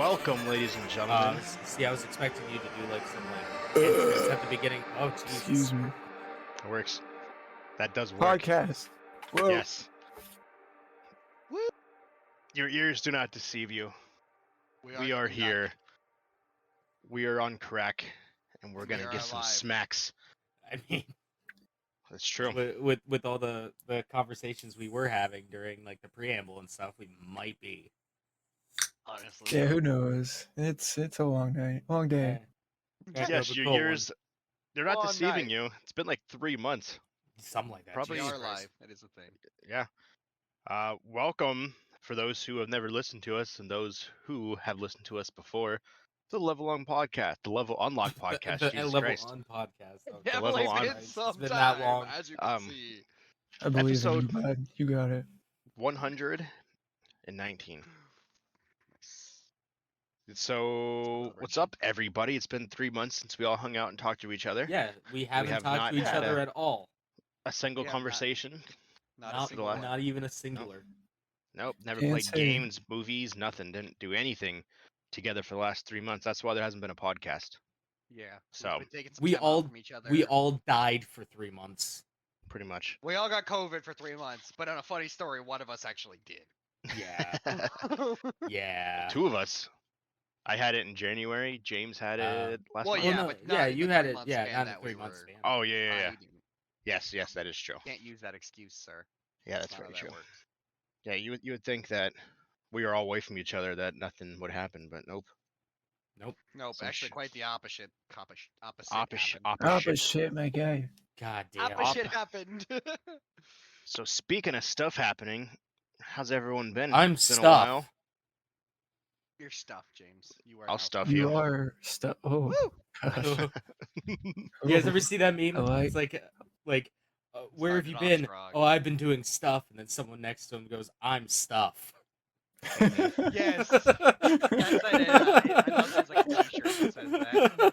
welcome, ladies and gentlemen. See, I was expecting you to do like some entrance at the beginning. Oh, Jesus. Excuse me. It works. That does work. Podcast. Whoa. Yes. Woo. Your ears do not deceive you. We are here. We are on crack, and we're gonna get some smacks. I mean, That's true. With all the conversations we were having during like the preamble and stuff, we might be. Honestly. Yeah, who knows? It's a long night, long day. Yes, your ears. They're not deceiving you. It's been like 3 months. Something like that. Probably Jesus are Christ. live. That is a thing. Yeah. Welcome for those who have never listened to us and those who have listened to us before. The Level On podcast, the Level Unlock podcast. The Jesus Level Christ. On podcast. Yeah, The well, level it's on. been It's some been time, that long. as you can see. I believe Episode- in you, bud. You got it. 119. So, what's up, everybody? It's been 3 months since we all hung out and talked to each other. Yeah, we haven't have talked not to each had other at all. A single Yeah, conversation. Not a Not, single one. not even a singular. Nope. Never Can't played say. games, movies, nothing. Didn't do anything together for the last 3 months. That's why there hasn't been a podcast. Yeah. So, we've been taking some we time out all- from each other. We all died for 3 months. Pretty much. We all got COVID for 3 months, but on a funny story, one of us actually did. Yeah. Yeah. 2 of us. I had it in January. James had it last well, month. yeah, no, but yeah, not in you the had 3 it. month Yeah, span not in the that we 3 month were span. Oh, yeah. hiding. Yes, that is true. Can't use that excuse, sir. Yeah, that's not very how that true. works. Yeah, you would think that we were all away from each other, that nothing would happen, but nope. Nope, Some actually shit. quite the opposite. Opposite Opposite. happened. Opposite, my guy. God damn. Opposite happened. So speaking of stuff happening, how's everyone been? I'm It's been stuff. a while. You're stuffed, James. You are. I'll now stuff stuffed. you. You are stuff. Oh, Woo! gosh. You guys ever see that meme? I It's like, where have Started you off been? strong. Oh, I've been doing stuff, and then someone next to him goes, "I'm stuff." Yes. That's it. I thought there was like a t-shirt that says that.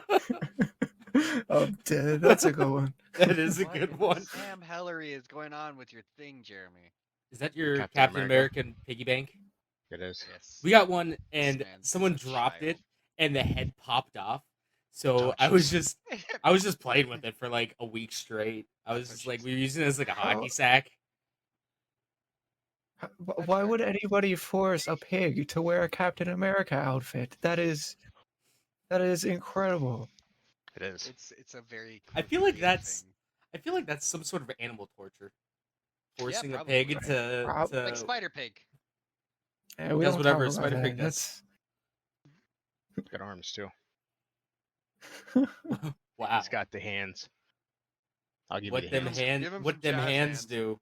I'm dead. That's a good one. That is a What good in one. Sam Hellery is going on with your thing, Jeremy? Is that your Captain Captain America. American piggy bank? It is. Yes. We got one, and man is someone a dropped it, child. and the head popped off. So Oh, I was jeez. just playing with it for like a week straight. I was Oh, just like, jeez. we were using it as like a hockey How- sack. Why would anybody force a pig to wear a Captain America outfit? That is incredible. It is. It's a very. I feel like creative that's- thing. I feel like that's some sort of animal torture. Forcing a probably. pig to, Prob- to Like Spider Pig. Yeah, we Does don't whatever a talk about spider that. pig does. Got arms too. wow. He's got the hands. I'll give What you the them hands. hand, Give him what some them jazz hands hands. do?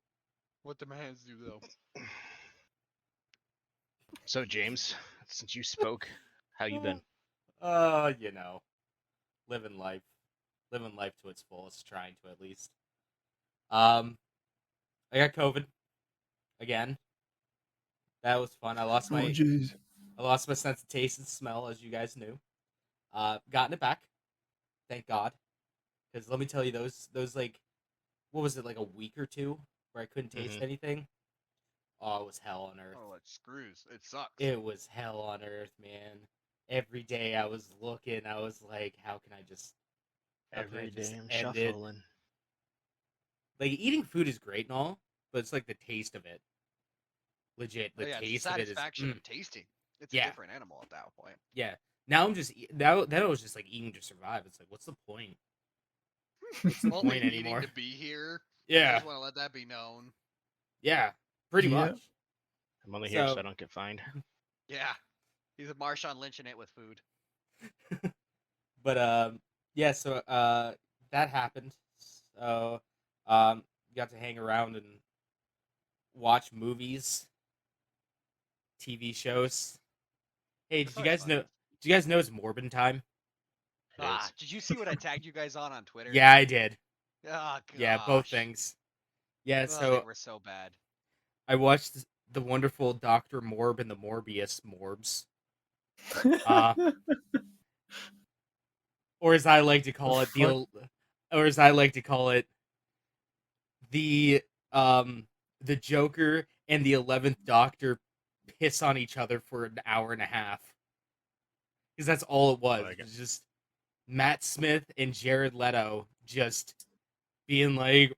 What the hands do though? So James, since you spoke, how you been? You know, living life to its fullest, trying to at least. I got COVID again. That was fun. I lost Oh, my jeez. sense of taste and smell, as you guys knew. Gotten it back, thank God. Because let me tell you, those like, what was it, like a week or two where I couldn't taste anything? Oh, it was hell on earth. Oh, it screws. It sucks. It was hell on earth, man. Every day I was looking, I was like, how can I just Every just day I'm end it? shuffling. Like, eating food is great and all, but it's like the taste of it. Legit, the Oh, yeah, taste the of it is. satisfaction of tasting. It's Yeah. a different animal at that point. Yeah. Now I'm just now that I was just like eating to survive. It's like, what's the point? What's the Only point eating anymore? to be here. I Yeah, just want to let that be known. yeah, pretty Yeah. much. I'm only here so So- I don't get fined. Yeah. He's a Marshawn lynching it with food. But yeah. So that happened. So got to hang around and watch movies, TV shows. Hey, That's did you always guys fun. know? Do you guys know it's Morbin time? It Ah, is. did you see what I tagged you guys on Twitter? Yeah, I did. Oh, Yeah, both gosh. things. Yeah, Oh, so they were so bad. I watched the wonderful Dr. Morb and the Morbius Morbs. Uh, or as I like to call it, the Joker and the 11th Doctor piss on each other for an hour and a half. because that's all it was. Like It was just Matt Smith and Jared Leto just being like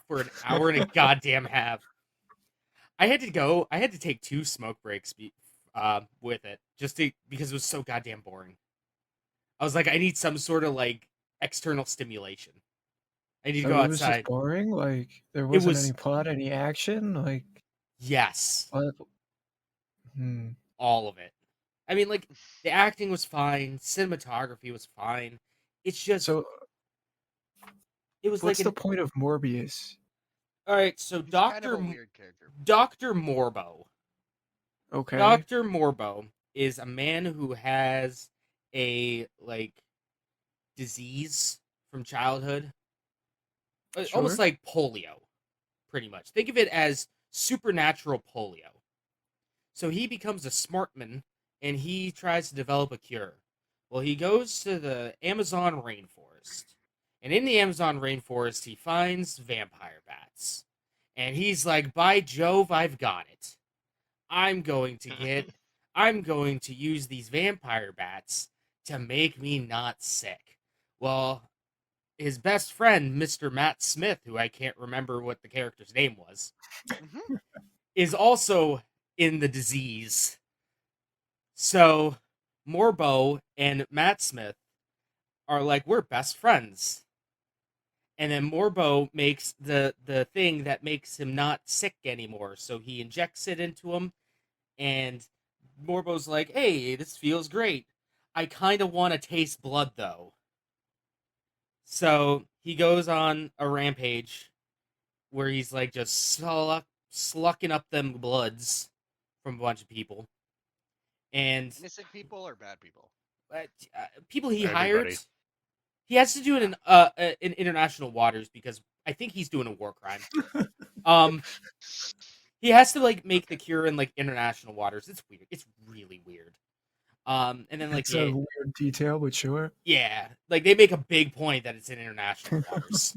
for an hour and a goddamn half. I had to take 2 smoke breaks with it because it was so goddamn boring. I was like, I need some sort of like external stimulation. I need to So go it was just outside. boring. Like there wasn't was- any plot, any action. Like Yes, what? all of it. I mean, like the acting was fine, cinematography was fine. It's just So it was what's like the point of Morbius? all right. So He's kind of a weird character. Dr. Morbo. Okay. Dr. Morbo is a man who has a like disease from childhood. Almost Sure. like polio, pretty much. Think of it as supernatural polio. So he becomes a smartman and he tries to develop a cure. Well, he goes to the Amazon rainforest. And in the Amazon rainforest, he finds vampire bats. And he's like, by Jove, I've got it. I'm going to use these vampire bats to make me not sick. Well, his best friend, Mr. Matt Smith, who I can't remember what the character's name was, is also in the disease. So Morbo and Matt Smith are like, we're best friends. And then Morbo makes the thing that makes him not sick anymore. So he injects it into him, and Morbo's like, hey, this feels great. I kind of want to taste blood, though. So he goes on a rampage where he's like just slucking up them bloods from a bunch of people. And innocent people or bad people? People he Everybody. hired. He has to do it in international waters because I think he's doing a war crime. He has to like make the cure in like international waters. It's weird. It's really weird. And then like It's a weird detail, but sure. yeah, like they make a big point that it's in international waters.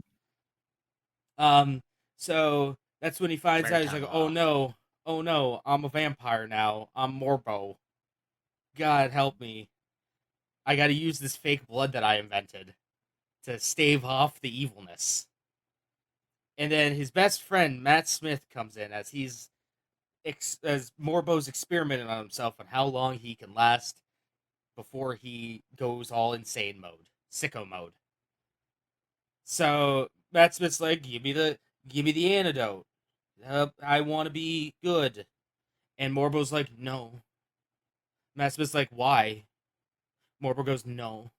So that's when he finds out. He's like, oh no, I'm a vampire now. I'm Morbo. God help me. I got to use this fake blood that I invented to stave off the evilness. And then his best friend Matt Smith comes in as as Morbo's experimenting on himself on how long he can last before he goes all insane mode, sicko mode. So Matt Smith's like, give me the antidote. I want to be good. And Morbo's like, no. Matt Smith's like, why? Morbo goes, no.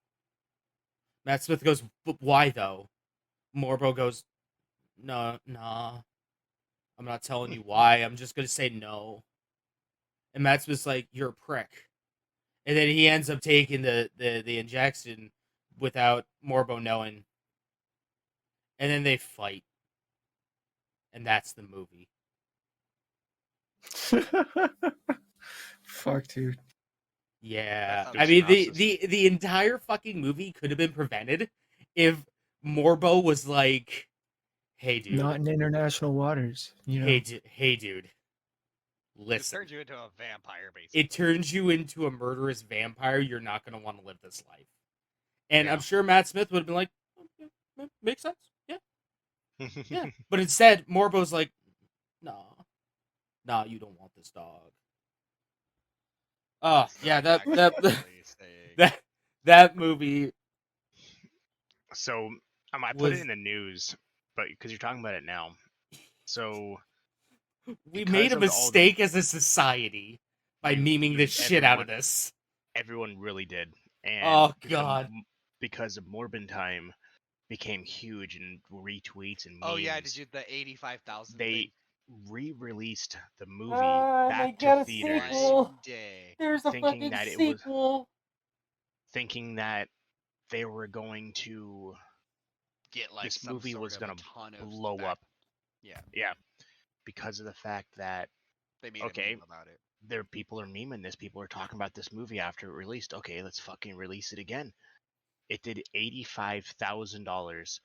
Matt Smith goes, but why though? Morbo goes, no, nah. I'm not telling you why. I'm just gonna say no. And Matt Smith's like, you're a prick. And then he ends up taking the injection without Morbo knowing. And then they fight. And that's the movie. Fuck, dude. Yeah. That's I mean, synopsis. the entire fucking movie could have been prevented if Morbo was like, hey, dude. Not in international waters, you know. Hey, dude. It Listen. turns you into a vampire, basically. It turns you into a murderous vampire. You're not going to want to live this life. And Yeah. I'm sure Matt Smith would have been like, oh, yeah, makes sense. Yeah. Yeah. But instead, Morbo's like, nah, you don't want this dog. Oh, yeah, that movie. So I put it in the news, but because you're talking about it now, so we because made a of all mistake as a society by memeing the shit out of this. Everyone really did. And oh god, because of Morbin Time became huge and retweets and memes. Oh yeah, did you the 85,000? They re-released the movie they back got to a theaters, sequel. Day. There's a thinking fucking that sequel. Thinking that they were going to Get like this some movie sort was of going a to ton of blow back- up. Yeah, because of the fact that They made okay, a meme about it. people are memeing this. People are talking about this movie after it released. Okay, let's fucking release it again. It did $85,000,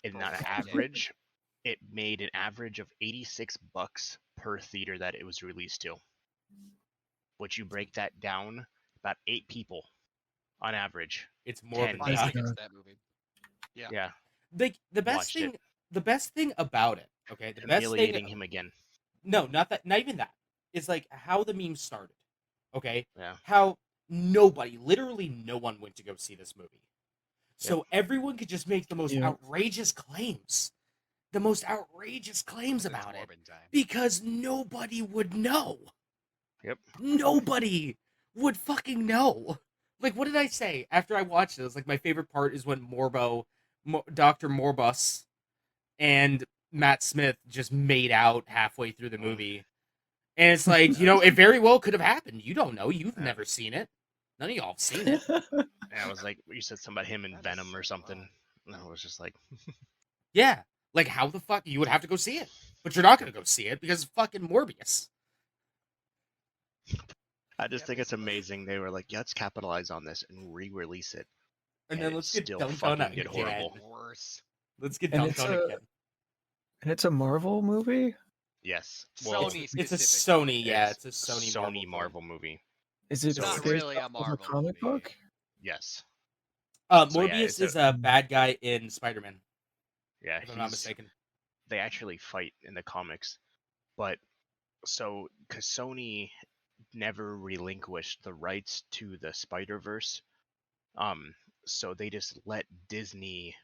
and on average, it made an average of $86 per theater that it was released to. But you break that down, about 8 people on average. It's more than 10. Buy that. tickets to that movie. Yeah. Like the best Watched it. thing, the best thing about it. Okay, the best Humiliating thing. him again. No, not that. Not even that. It's like how the meme started. Okay, Yeah. how literally no one went to go see this movie. So everyone could just make the most outrageous claims. The most outrageous claims about it. Because nobody would know. Yep. Nobody would fucking know. Like, what did I say after I watched it? It was like my favorite part is when Dr. Morbus and Matt Smith just made out halfway through the movie. And it's like, it very well could have happened. You don't know. You've never seen it. None of y'all have seen it. Yeah, I was like, you said something about him and Venom or something. And I was just like... Yeah. Like, how the fuck? You would have to go see it. But you're not going to go see it because it's fucking Morbius. I just think it's amazing. They were like, yeah, let's capitalize on this and re-release it. And then let's get still dunked on fucking it get again. horrible. Worse. Let's get And dunked on it again. And it's a Marvel movie? Yes. Sony It's a specifically. Sony, yeah. It's a Sony Marvel movie. Is it Not based really a off of Marvel comic movie. book? Yes. Morbius is a bad guy in Spider-Man. Yeah, If I'm not mistaken. They actually fight in the comics. But, because Sony never relinquished the rights to the Spider-Verse, so they just let Disney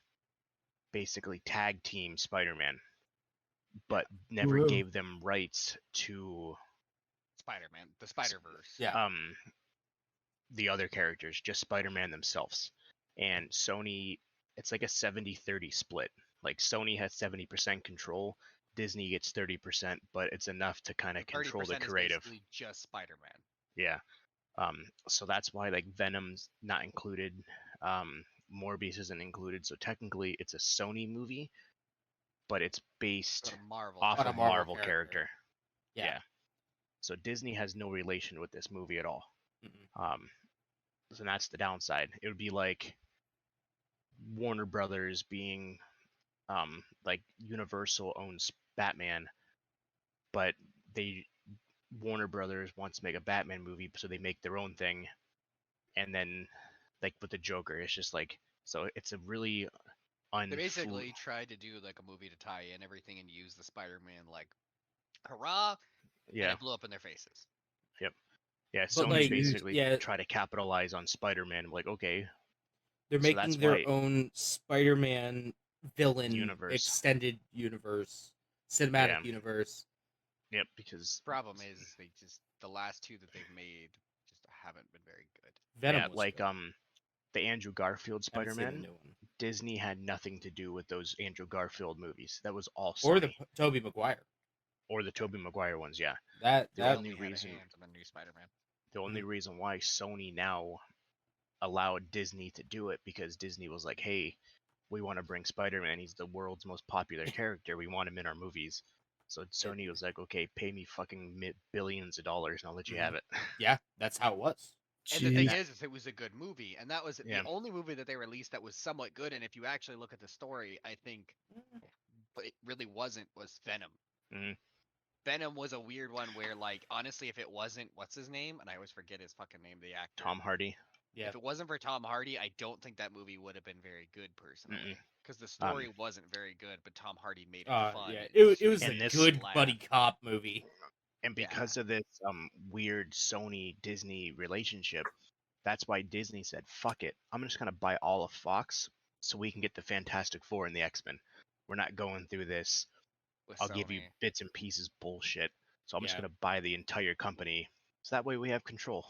basically tag team Spider-Man, but never gave them rights to Spider-Man, the Spider-Verse. Yeah. The other characters, just Spider-Man themselves. And Sony, it's like a 70-30 split. Like Sony has 70% control, Disney gets 30%, but it's enough to kind of control the creative. Is basically just Spider-Man. Yeah. So that's why like Venom's not included. Morbius isn't included, so technically it's a Sony movie, but it's based off of Marvel character. Yeah. So Disney has no relation with this movie at all. So that's the downside. It would be like Warner Brothers being like Universal owns Batman, but Warner Brothers wants to make a Batman movie, so they make their own thing, and then like with the Joker, it's just like, so it's a really They basically tried to do like a movie to tie in everything and use the Spider-Man like hurrah, and it blew up in their faces. Yep. Yeah, Sony basically try to capitalize on Spider-Man. Like, okay, they're making their own Spider-Man villain universe, extended universe, cinematic universe. Yep, because problem is they just the last two that they've made just haven't been very good. Venom was like good. The Andrew Garfield Spider-Man. Disney had nothing to do with those Andrew Garfield movies. That was all Sony. Or the Tobey Maguire. Or the Tobey Maguire ones, yeah. The only reason why Sony now allowed Disney to do it, because Disney was like, hey, we want to bring Spider-Man. He's the world's most popular character. We want him in our movies. So Sony was like, okay, pay me fucking billions of dollars and I'll let you have it. Yeah, that's how it was. And the thing is it was a good movie, and that was the only movie that they released that was somewhat good. And if you actually look at the story, I think what it really was Venom. Mm-hmm. Venom was a weird one where, like, honestly, if it wasn't, what's his name? And I always forget his fucking name, the actor. Tom Hardy. Yeah. If it wasn't for Tom Hardy, I don't think that movie would have been very good, personally. Because the story wasn't very good, but Tom Hardy made it fun. Yeah, it was a good buddy cop movie. And because of this weird Sony-Disney relationship, that's why Disney said, fuck it, I'm just going to buy all of Fox so we can get the Fantastic Four and the X-Men. We're not going through this, I'll give you bits and pieces bullshit. So I'm just going to buy the entire company. So that way we have control.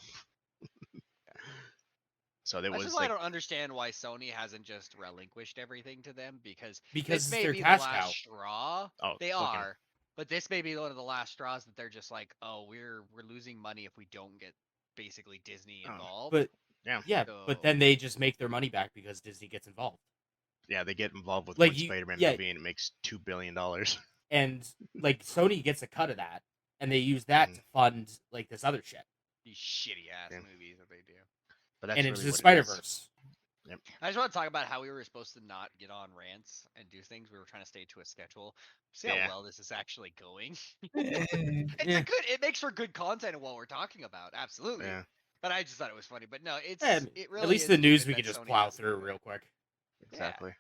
So there was That's why I don't understand why Sony hasn't just relinquished everything to them, because this may their be the cash last cow. straw. They are, but this may be one of the last straws that they're just like, oh, we're losing money if we don't get basically Disney involved. But but then they just make their money back because Disney gets involved. Yeah, they get involved with like one Spider-Man movie and it makes $2 billion. And like Sony gets a cut of that, and they use that to fund like this other shit. These shitty ass movies that they do. But that's and really it's the what Spider-Verse. Yep. I just want to talk about how we were supposed to not get on rants and do things. We were trying to stay to a schedule. See how well this is actually going. It makes for good content of what we're talking about. Absolutely. Yeah. But I just thought it was funny. But no, it really at least is the news good we that could just Sony plow has through real quick. Exactly.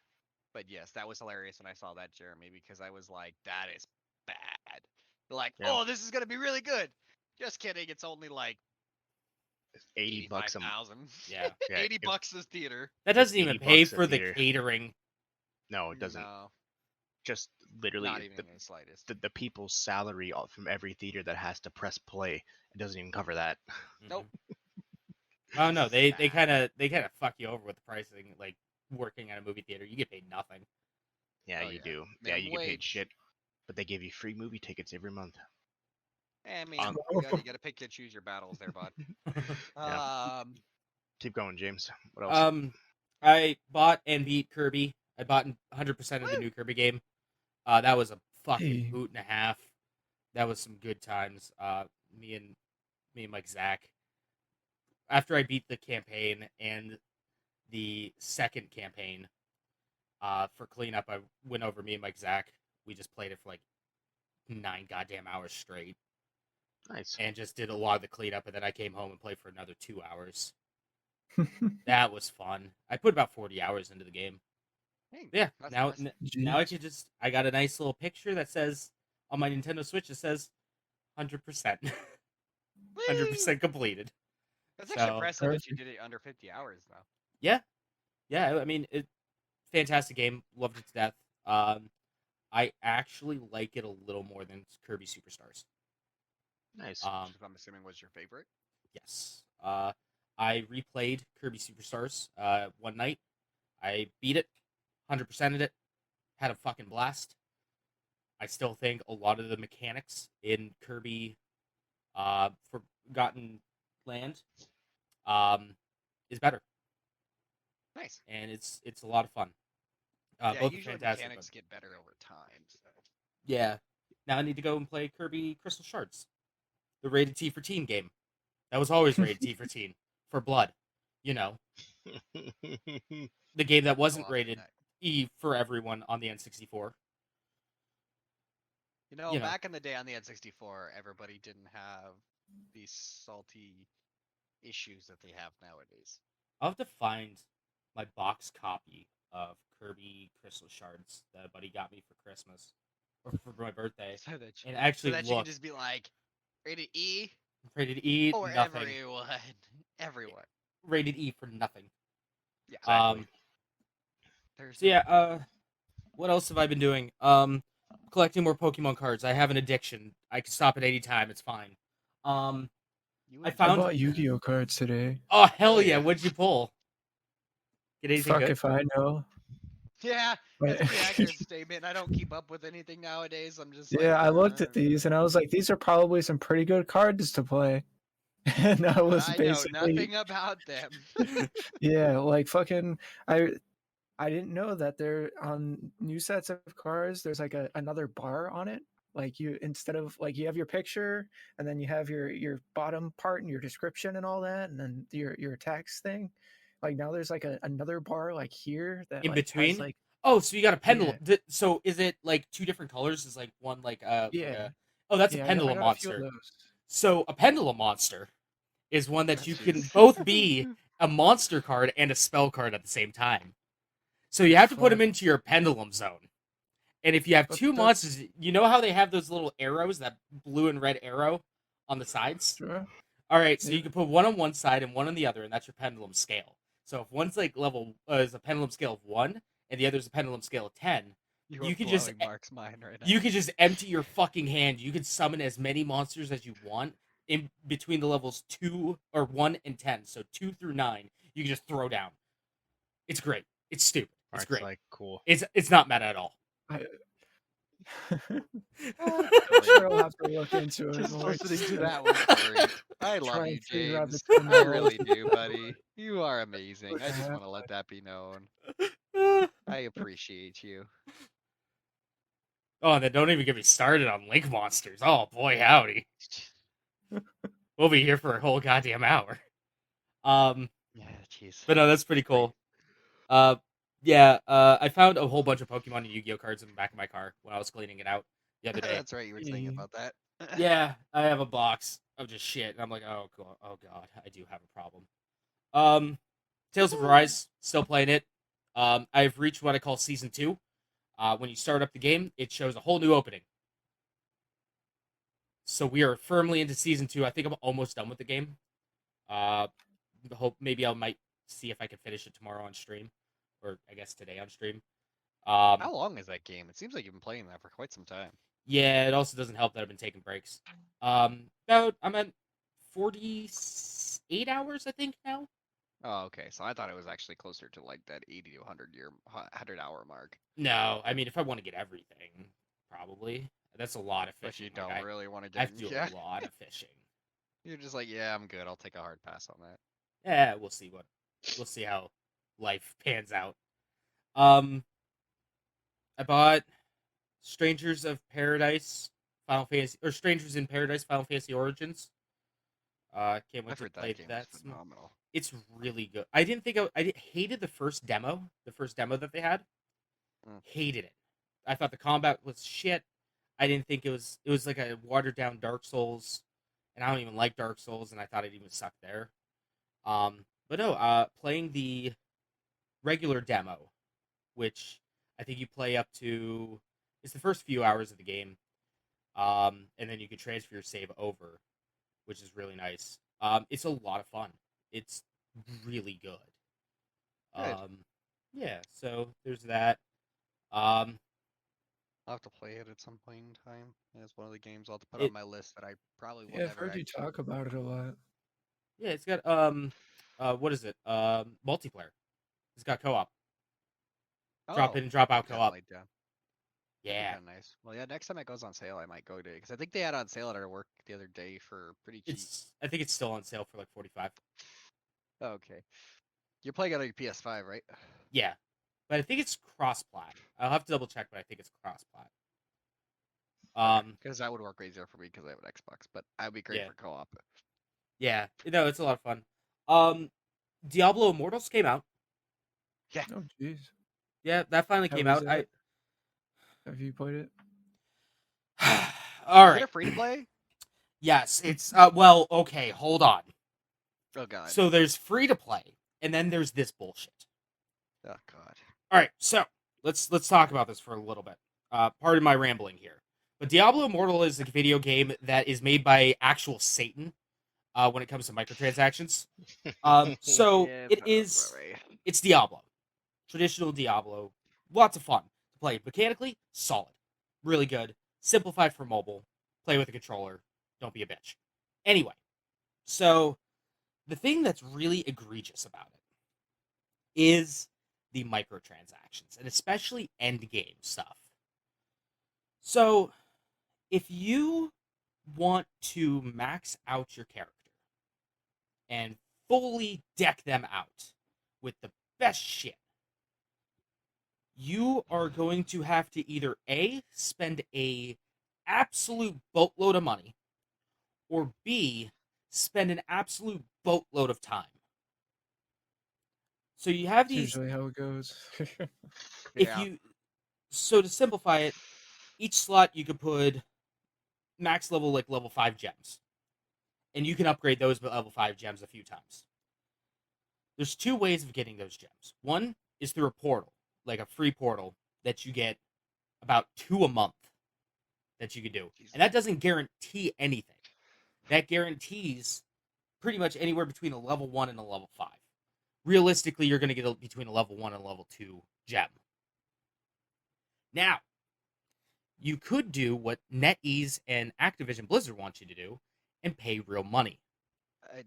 But yes, that was hilarious when I saw that, Jeremy, because I was like, that is bad. Like, oh, this is gonna be really good. Just kidding. It's only like $80 $85,000. Yeah. $80 this theater. That doesn't even pay for the catering. No, it doesn't. No. Just literally Not even in the slightest. The people's salary from every theater that has to press play. It doesn't even cover that. Nope. Oh no, they kind of fuck you over with the pricing. Like working at a movie theater, you get paid nothing. Yeah, you do. Yeah, you get paid shit, but they give you free movie tickets every month. I mean, you gotta pick and choose your battles there, bud. Keep going, James. What else? I bought and beat Kirby. I bought 100% of the new Kirby game. That was a fucking hoot and a half. That was some good times. Me and Mike Zach. After I beat the campaign and the second campaign, for cleanup, I went over me and Mike Zach. We just played it for like 9 goddamn hours straight. Nice. And just did a lot of the cleanup, and then I came home and played for another 2 hours. That was fun. I put about 40 hours into the game. Yeah, now I can just, I got a nice little picture that says, on my Nintendo Switch, it says 100%. 100% completed. That's actually impressive that you did it under 50 hours, though. Yeah. Yeah, I mean, fantastic game. Loved it to death. I actually like it a little more than Kirby Superstars. Nice. I'm assuming was your favorite? Yes. I replayed Kirby Superstars one night. I beat it, 100%ed it, had a fucking blast. I still think a lot of the mechanics in Kirby Forgotten Land is better. Nice. And it's a lot of fun. Both usually fantastic, mechanics get better over time. So. Yeah. Now I need to go and play Kirby Crystal Shards, the rated T for teen game. That was always rated T for teen, for blood. You know. The game that wasn't rated E for everyone on the N64. You know, back in the day on the N64, everybody didn't have these salty issues that they have nowadays. I'll have to find my box copy of Kirby Crystal Shards that a buddy got me for Christmas or for my birthday, and actually so that you can just be like, rated E. Rated E. For nothing. Everyone. Rated E for nothing. Yeah. Exactly. So yeah. What else have I been doing? Collecting more Pokemon cards. I have an addiction. I can stop at any time. It's fine. I bought Yu-Gi-Oh cards today. Oh hell yeah! What'd you pull? Get anything Fuck good? if I know. Yeah, that's the accurate statement. I don't keep up with anything nowadays. I'm just I looked at these and I was like, these are probably some pretty good cards to play. And I was basically know nothing about them. Yeah, like fucking I didn't know that there on new sets of cards there's like another bar on it. Like you, instead of like you have your picture and then you have your bottom part and your description and all that, and then your text thing. Like now there's like another bar like here that in like, between. has, like, oh, so you got a pendulum. Yeah. So is it like 2 different colors? Is like one like yeah. Oh, that's a Pendulum Monster. A so a Pendulum Monster is one that you can both be a monster card and a spell card at the same time. So you have to put them into your Pendulum Zone. And if you have 2 monsters, you know how they have those little arrows, that blue and red arrow on the sides? Sure. All right, so you can put one on one side and one on the other, and that's your pendulum scale. So if one's like level is a pendulum scale of 1 and the other's a pendulum scale of 10, you can just Mark's mind right now. You can just empty your fucking hand. You can summon as many monsters as you want in between the levels 2 or 1 and 10. So 2 through 9, you can just throw down. It's great. It's stupid. It's great. Like cool. It's not meta at all. I'm sure I'll have to look into it. Just listening to that was great. I love you, James. I really do, buddy. You are amazing. I just want to let that be known. I appreciate you. Oh, and then don't even get me started on Link monsters. Oh boy, howdy. We'll be here for a whole goddamn hour. Yeah, jeez. But no, that's pretty cool. Yeah, I found a whole bunch of Pokemon and Yu-Gi-Oh cards in the back of my car when I was cleaning it out the other day. That's right, you were saying about that. Yeah, I have a box of just shit, and I'm like, oh god, I do have a problem. Tales of Arise, still playing it. I've reached what I call Season 2. When you start up the game, it shows a whole new opening. So we are firmly into Season 2. I think I'm almost done with the game. Hope maybe I might see if I can finish it tomorrow on stream, or I guess today on stream. How long is that game? It seems like you've been playing that for quite some time. Yeah, it also doesn't help that I've been taking breaks. I'm at 48 hours, I think, now. Oh, okay. So I thought it was actually closer to like that 80 to 100-hour mark. No, I mean, if I want to get everything, probably. That's a lot of But fishing. you don't really want to I get. have to do a lot of fishing. You're just like, yeah, I'm good. I'll take a hard pass on that. Yeah, we'll see how life pans out. I bought Strangers of Paradise Final Fantasy, or Strangers in Paradise Final Fantasy Origins. Can't wait I've to heard play that game that. is phenomenal. It's really good. I hated the first demo that they had. Hated it. I thought the combat was shit. I didn't think it was like a watered down Dark Souls, and I don't even like Dark Souls, and I thought it even sucked there. But no, playing the regular demo, which I think you play up to, it's the first few hours of the game, and then you can transfer your save over, which is really nice. It's a lot of fun. It's really good. Good. Yeah, so there's that. I'll have to play it at some point in time. It's one of the games I'll have to put on my list that I probably will Yeah, I've never. heard you talk about it a lot. Yeah, it's got what is it? Multiplayer. It's got co-op. Drop in, drop out co-op. Yeah. Kind of nice. Well, yeah. Next time it goes on sale, I might go to it because I think they had on sale at our work the other day for pretty cheap. I think it's still on sale for like 45. Okay. You're playing it on your PS5, right? Yeah, but I think it's cross-plat. I'll have to double check, but I think it's cross-plat. Because that would work easier for me because I have an Xbox, but I'd be great for co-op. Yeah, no, it's a lot of fun. Diablo Immortals came out. Yeah. Oh, jeez. Yeah, that finally came out. Have you played it? All right. Is it free to play? Yes, it's well, okay, hold on. Oh god. So there's free to play, and then there's this bullshit. Oh god. All right, so let's talk about this for a little bit. Pardon my rambling here, but Diablo Immortal is a video game that is made by actual Satan. When it comes to microtransactions, so it's Diablo, traditional Diablo, lots of fun to play. Mechanically, solid, really good, simplified for mobile. Play with a controller. Don't be a bitch. Anyway, so the thing that's really egregious about it is the microtransactions, and especially end game stuff. So, if you want to max out your character and fully deck them out with the best shit, you are going to have to either A, spend a absolute boatload of money, or B, spend an absolute boatload of time. So you have these. Usually how it goes. So to simplify it, each slot you could put max level, like level 5 gems, and you can upgrade those level 5 gems a few times. There's two ways of getting those gems. One is through a portal, like a free portal that you get about 2 a month that you can do, and that doesn't guarantee anything. That guarantees pretty much anywhere between a level 1 and a level 5. Realistically, you're going to get between a level 1 and a level 2 gem. Now, you could do what NetEase and Activision Blizzard want you to do and pay real money.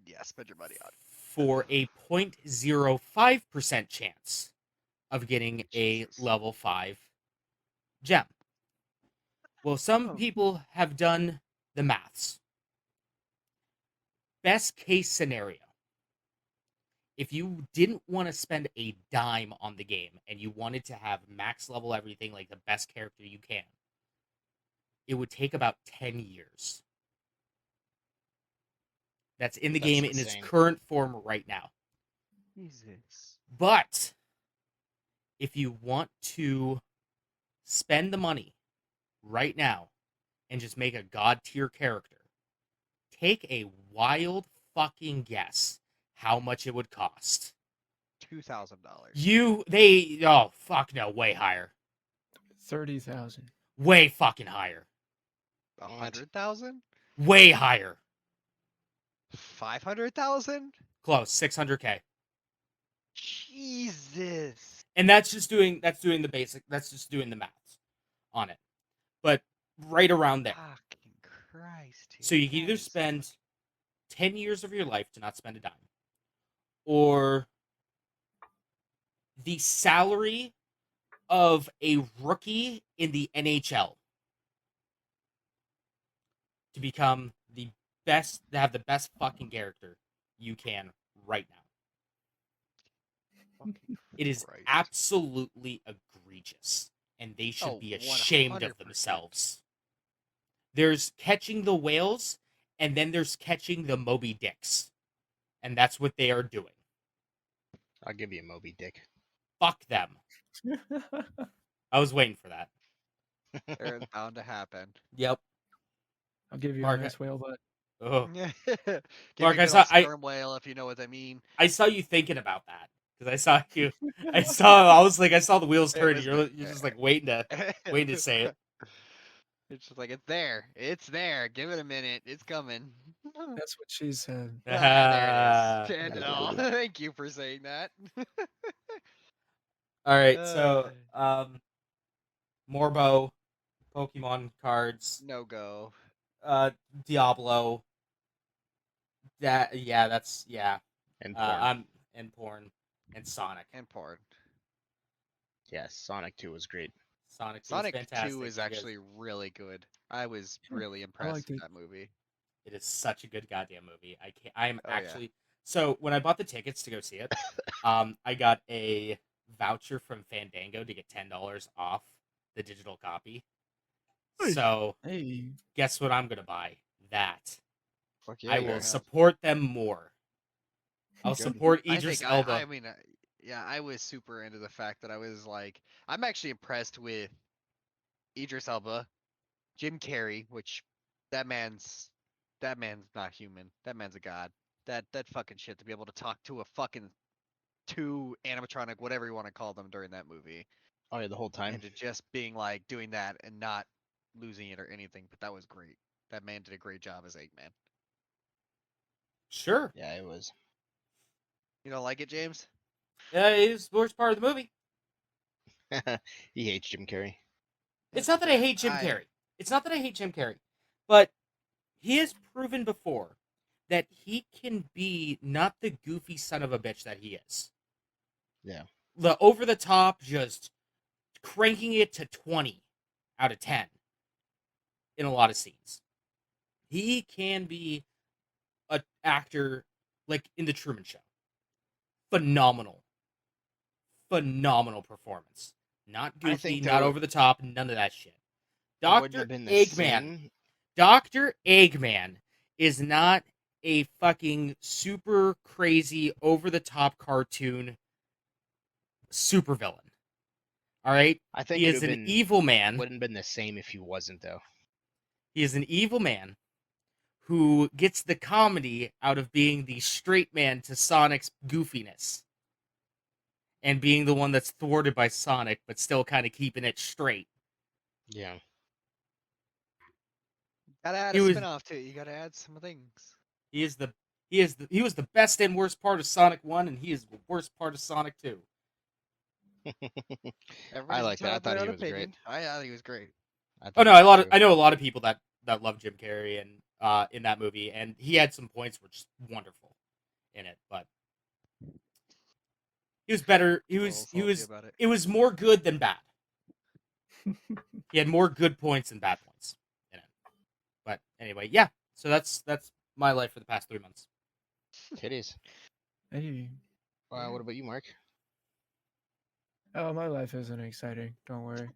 Yeah, spend your money on it. For a 0.05% chance of getting a level 5 gem. Well, some people have done the maths. Best case scenario, if you didn't want to spend a dime on the game and you wanted to have max level everything, like the best character you can, it would take about 10 years. That's in the game insane. In its current form right now. Jesus. But if you want to spend the money right now and just make a god tier character, take a wild fucking guess how much it would cost. $2,000. Oh fuck no, way higher. 30,000. Way fucking higher. 100,000? Way higher. 500,000? Close, 600K. Jesus. And that's just doing the basic. That's just doing the math on it. But right around there. Fucking Christ. Dude. So you can either spend 10 years of your life to not spend a dime, or the salary of a rookie in the NHL to become the best, to have the best fucking character you can right now. It is absolutely egregious, and they should be ashamed 100%. of themselves. There's catching the whales, and then there's catching the Moby Dicks. And that's what they are doing. I'll give you a Moby Dick. Fuck them. I was waiting for that. It's bound to happen. Yep. I'll give you Mark, a nice whale butt. Oh. Give Mark, me a I good saw old sperm whale, if you know what I mean. I saw you thinking about that. Because I saw you. I saw the wheels turning. You're just like waiting to say it. It's just like, it's there. It's there. Give it a minute. It's coming. That's what she said. There it is. Oh, thank you for saying that. All right, so Morbo, Pokemon cards, No go. Diablo. That's And porn. and porn and Sonic. And porn. Yes, Sonic 2 was great. Sonic 2 Sonic is fantastic. 2 is actually really good. I was really impressed with that movie. It is such a good goddamn movie. So when I bought the tickets to go see it, I got a voucher from Fandango to get $10 off the digital copy. So guess what I'm gonna buy? That. Fuck yeah, I will support them more. I'll support Idris Elba. I mean, yeah, I was super into the fact that I was like, I'm actually impressed with Idris Elba, Jim Carrey, which that man's not human. That man's a god. That fucking shit, to be able to talk to a fucking two animatronic, whatever you want to call them, during that movie. Oh yeah, the whole time. And to just being like doing that and not losing it or anything, but that was great. That man did a great job as Eggman. Sure. Yeah, it was. You don't like it, James? Yeah, it was the worst part of the movie. He hates Jim Carrey. It's not that I hate Jim Carrey. It's not that I hate Jim Carrey. But he has proven before that he can be not the goofy son of a bitch that he is. Yeah. The over the top, just cranking it to 20 out of 10 in a lot of scenes. He can be an actor like in The Truman Show. Phenomenal performance. Not goofy, not over the top, none of that shit. Dr. Eggman. Dr. Eggman is not a fucking super crazy, over the top cartoon supervillain. All right? I think he is an evil man. Wouldn't have been the same if he wasn't, though. He is an evil man who gets the comedy out of being the straight man to Sonic's goofiness. And being the one that's thwarted by Sonic, but still kind of keeping it straight. Yeah. Gotta add a spin-off to it. You gotta add some things. He was the best and worst part of Sonic 1, and he is the worst part of Sonic 2. I like that. I thought he was great. I thought he was great. I know a lot of people that love Jim Carrey and in that movie, and he had some points which were wonderful in it, but he was better. It was more good than bad. He had more good points than bad points in it. But anyway, yeah. So that's my life for the past 3 months. Titties. Hey. What about you, Mark? Oh, my life isn't exciting. Don't worry.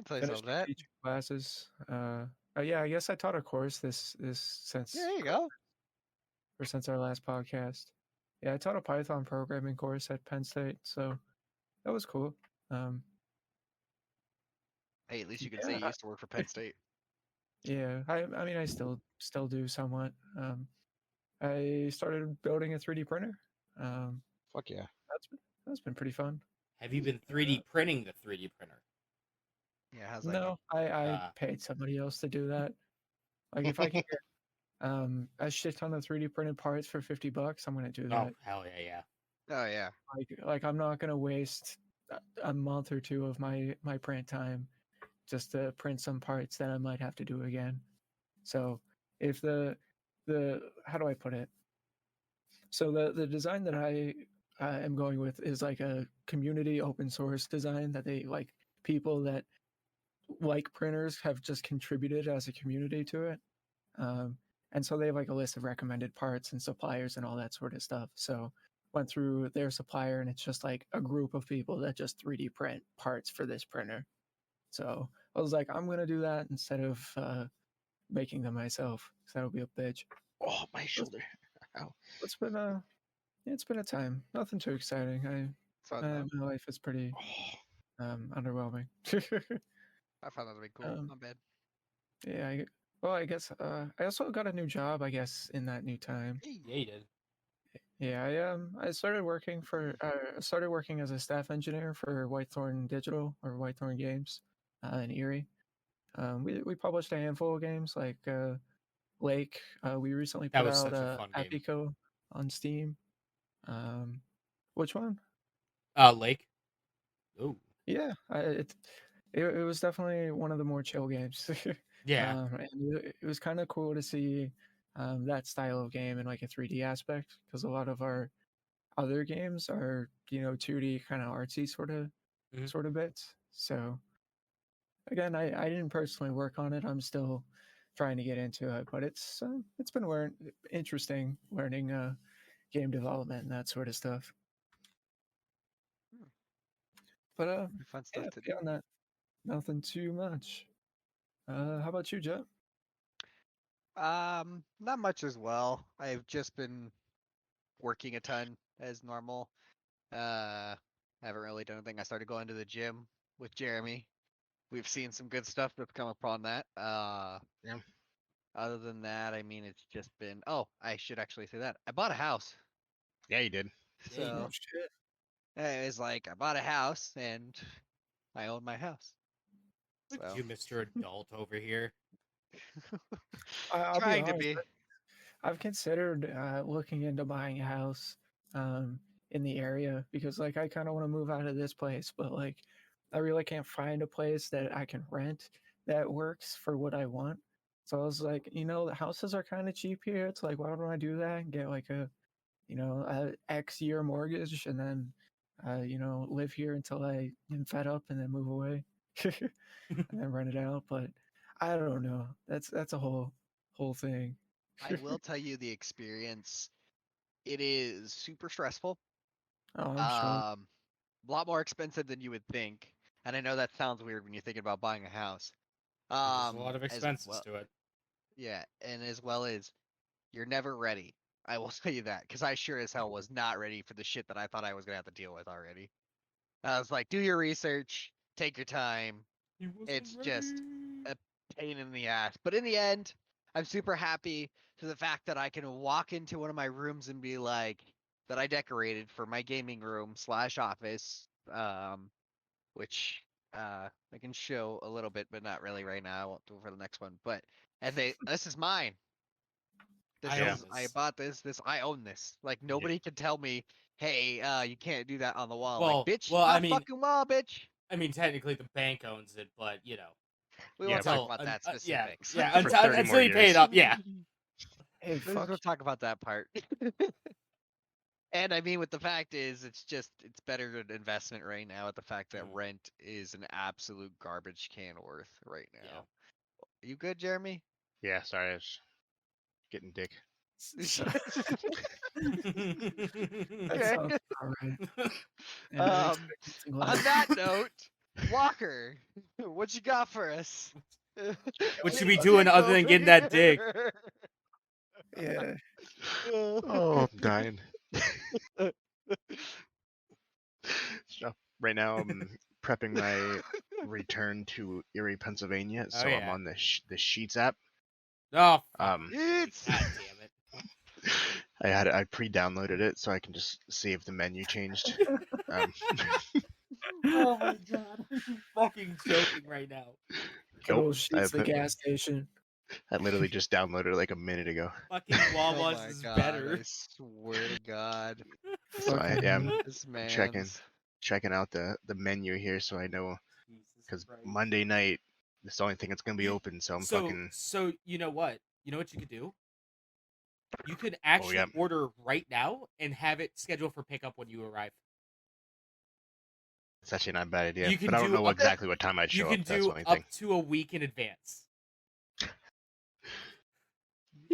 Finished that. Classes. Yeah, I guess I taught a course this since. There you go. Or since our last podcast. Yeah, I taught a Python programming course at Penn State, so that was cool. Hey, at least you can say you used to work for Penn State. Yeah, I mean, I still do somewhat. I started building a 3D printer. Fuck yeah. That's been pretty fun. Have you been 3D printing the 3D printer? Yeah, how's that No, I paid somebody else to do that. Like if I can get a shit ton of 3D printed parts for $50, I'm gonna do that. Oh hell yeah. Oh yeah. Like I'm not gonna waste a month or two of my print time just to print some parts that I might have to do again. So if the how do I put it? So the design that I am going with is like a community open source design that they like people that like printers have just contributed as a community to it. And so they have like a list of recommended parts and suppliers and all that sort of stuff. So went through their supplier and it's just like a group of people that just 3D print parts for this printer. So I was like, I'm going to do that instead of making them myself because that'll be a bitch. Oh, my shoulder. Ow. It's been a time. Nothing too exciting. My life is pretty underwhelming. I found that to be cool. Not bad. Yeah. I guess I also got a new job. I guess in that new time. Yeah, you did. Yeah, I started working as a staff engineer for Whitethorn Digital or Whitethorn Games in Erie. We published a handful of games like Lake. We recently put out Apico on Steam. Which one? Lake. Oh. Yeah, it was definitely one of the more chill games. Yeah. And it was kind of cool to see that style of game in like a 3D aspect because a lot of our other games are 2D kind of artsy sort of bits. So again, I didn't personally work on it. I'm still trying to get into it, but it's been interesting learning game development and that sort of stuff. But fun stuff to do. beyond that, nothing too much. How about you, Jet? Not much as well. I've just been working a ton as normal. Haven't really done anything. I started going to the gym with Jeremy. We've seen some good stuff that's come upon that. Yeah. Other than that, I mean, it's just been. Oh, I should actually say that I bought a house. Yeah, you did. So it was like I bought a house and I own my house. Look at you, Mr. Adult over here. I'll Trying be to honest, be. I've considered looking into buying a house in the area because like I kind of want to move out of this place, but like I really can't find a place that I can rent that works for what I want. So I was like, the houses are kind of cheap here. It's like, why don't I do that and get like a X year mortgage and then live here until I am fed up and then move away and then rent it out. But I don't know. That's a whole thing. I will tell you the experience. It is super stressful. Oh, I'm sure. A lot more expensive than you would think. And I know that sounds weird when you're thinking about buying a house. There's a lot of expenses to it. Yeah, and as well as you're never ready. I will tell you that because I sure as hell was not ready for the shit that I thought I was gonna have to deal with already. I was like, do your research, take your time. It's just a pain in the ass. But in the end, I'm super happy to the fact that I can walk into one of my rooms and be like, that I decorated for my gaming room / office, which I can show a little bit, but not really right now. I won't do it for the next one. But this is mine. I bought this. I own this. Like nobody can tell me, hey, you can't do that on the wall. Well, like, bitch, I mean, fucking wall, bitch. I mean, technically the bank owns it, but we won't talk about that specifics. Yeah, until you pay it up. Yeah. Hey, we'll talk about that part. And I mean, with the fact is, it's better an investment right now. With the fact that rent is an absolute garbage can worth right now. Yeah. You good, Jeremy? Yeah, sorry, I was getting dick. That sounds alright. On that note, Walker, what you got for us? What should we doing other than getting that dick? Yeah. Oh, I'm dying. So right now I'm prepping my return to Erie, Pennsylvania. So I'm yeah. on the Sheets app. Oh, It's God damn it. I pre-downloaded it so I can just see if the menu changed. Oh my god, are you fucking joking right now? Good old Nope, Sheets, the gas station. I literally just downloaded it like a minute ago. Fucking oh Wawa's my is god! better. I swear to God, So I'm this checking out the menu here so I know, Jesus because Christ. Monday night it's the only thing that's gonna be open. So I'm fucking. So you know what? You know what you could do? You could actually order right now and have it scheduled for pickup when you arrive. It's actually not a bad idea, You can but I don't do know exactly what time I'd You show can up. That's do the only up thing. to a week in advance.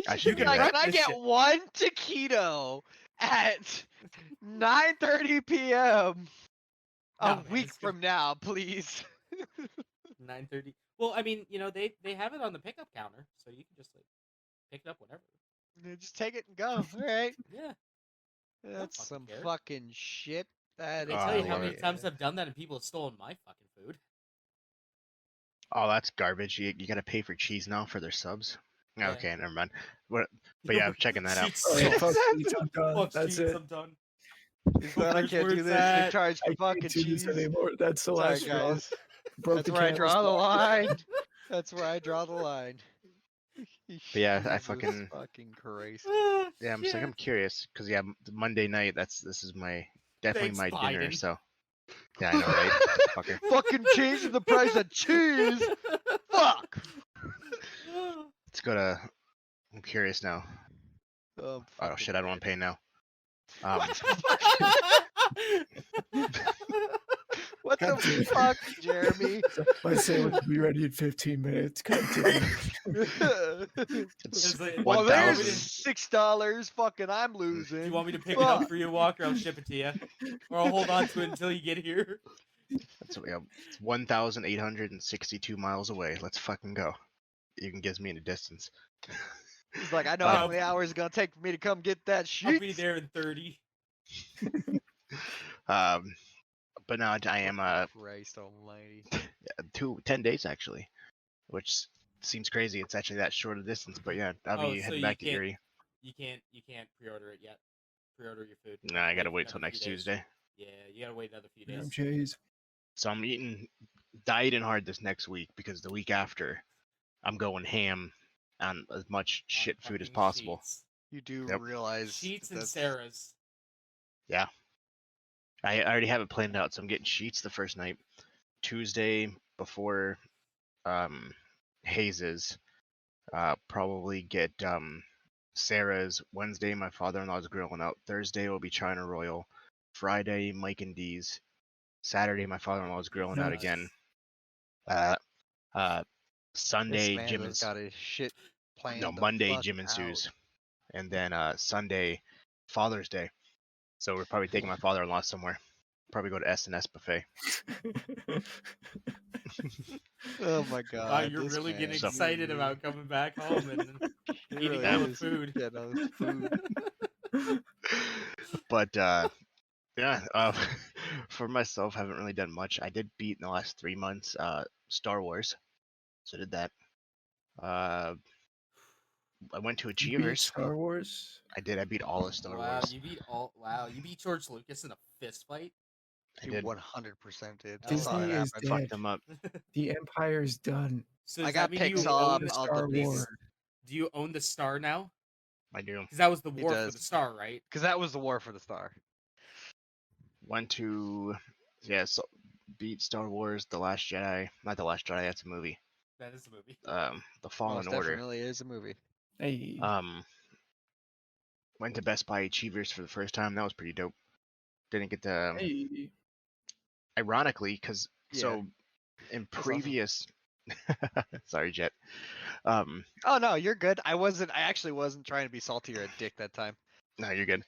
I You should do can that. I get one taquito at 9:30 p.m. a No, week from now, please? 9:30. Well, I mean, you know, they have it on the pickup counter, so you can just like pick it up whenever. Just take it and go. All right. Yeah. That's fucking some care. fucking shit. That They is tell you I how love many it. times I've done that and people have stolen my fucking food. Oh, that's garbage. You gotta pay for cheese now for their subs. Yeah. Okay, never mind. But yeah, I'm checking that out. Oh, fuck Sheets, I'm done. Fuck That's Sheets, it. I'm done. Is that I Where's can't do it's this? They at? charge I for fucking can't do cheese. this anymore. That's the Sorry, last straw. guys. Broke That's the where I camel's draw the back. line. That's where I draw the line. But yeah, I Jesus fucking Christ. Ah, yeah. I'm just like, shit. I'm curious because yeah, Monday night. This is my definitely Thanks, my dinner. Biden. So yeah, I know, right? Fucker. Fucking changing the price of cheese. Fuck. Let's go to. I'm curious now. Oh Shit, I don't want to pay now. What the fuck? What God damn the it. fuck, Jeremy? My sandwich will be ready in 15 minutes. God damn it. It's like, Well, there's 1,000. $6. Fucking, I'm Do losing. you want me to pick it up for you, Walker? I'll ship it to you. Or I'll hold on to it until you get here. It's 1,862 miles away. Let's fucking go. You can guess me in the distance. He's like, I know how many hours it's gonna take for me to come get that shit. I'll be there in 30. But no, I am Christ almighty. 10 days actually, which seems crazy. It's actually that short a distance, but yeah, I'll be heading back to Erie. You can't pre-order it yet. Pre-order your food. Nah, I gotta wait till next Tuesday. Yeah, you gotta wait another few days. Jeez. So I'm dieting hard this next week because the week after, I'm going ham on as much shit food as possible. Sheets. You do Yep. realize Sheets and that's... Sarah's. Yeah. I already have it planned out, so I'm getting Sheets the first night. Tuesday before Hayes's, probably get Sarah's. Wednesday, my father-in-law's grilling out. Thursday will be China Royal. Friday, Mike and D's. Saturday, my father-in-law's grilling out again. Sunday, this Jim and got his shit planned. No, Monday, Jim and Sue's, and then Sunday, Father's Day. So we're probably taking my father-in-law somewhere. Probably go to S&S buffet. Oh my god! Wow, you're really getting excited about coming back home and eating all the food. Yeah, no, food. But yeah, for myself, haven't really done much. I did beat in the last 3 months Star Wars, so I did that. I went to Achievers. Star Wars. I did. I beat all of Star Wars. Wow, you beat George Lucas in a fist fight. I did. 100% did. Disney is dead. Fucked them up. The Empire's done. So I got picks all up Star Wars. Do you own the star now? I do. Because that was the war for the star, right? Because that was the war for the star. Went to so beat Star Wars, The Last Jedi. Not The Last Jedi. That's a movie. That is a movie. The Fallen Order. Definitely is a movie. Hey. Went to Best Buy Achievers for the first time. That was pretty dope. Didn't get to. Hey. Ironically, because so in previous. Sorry, Jet. Oh no, you're good. I actually wasn't trying to be salty or a dick that time. No, you're good.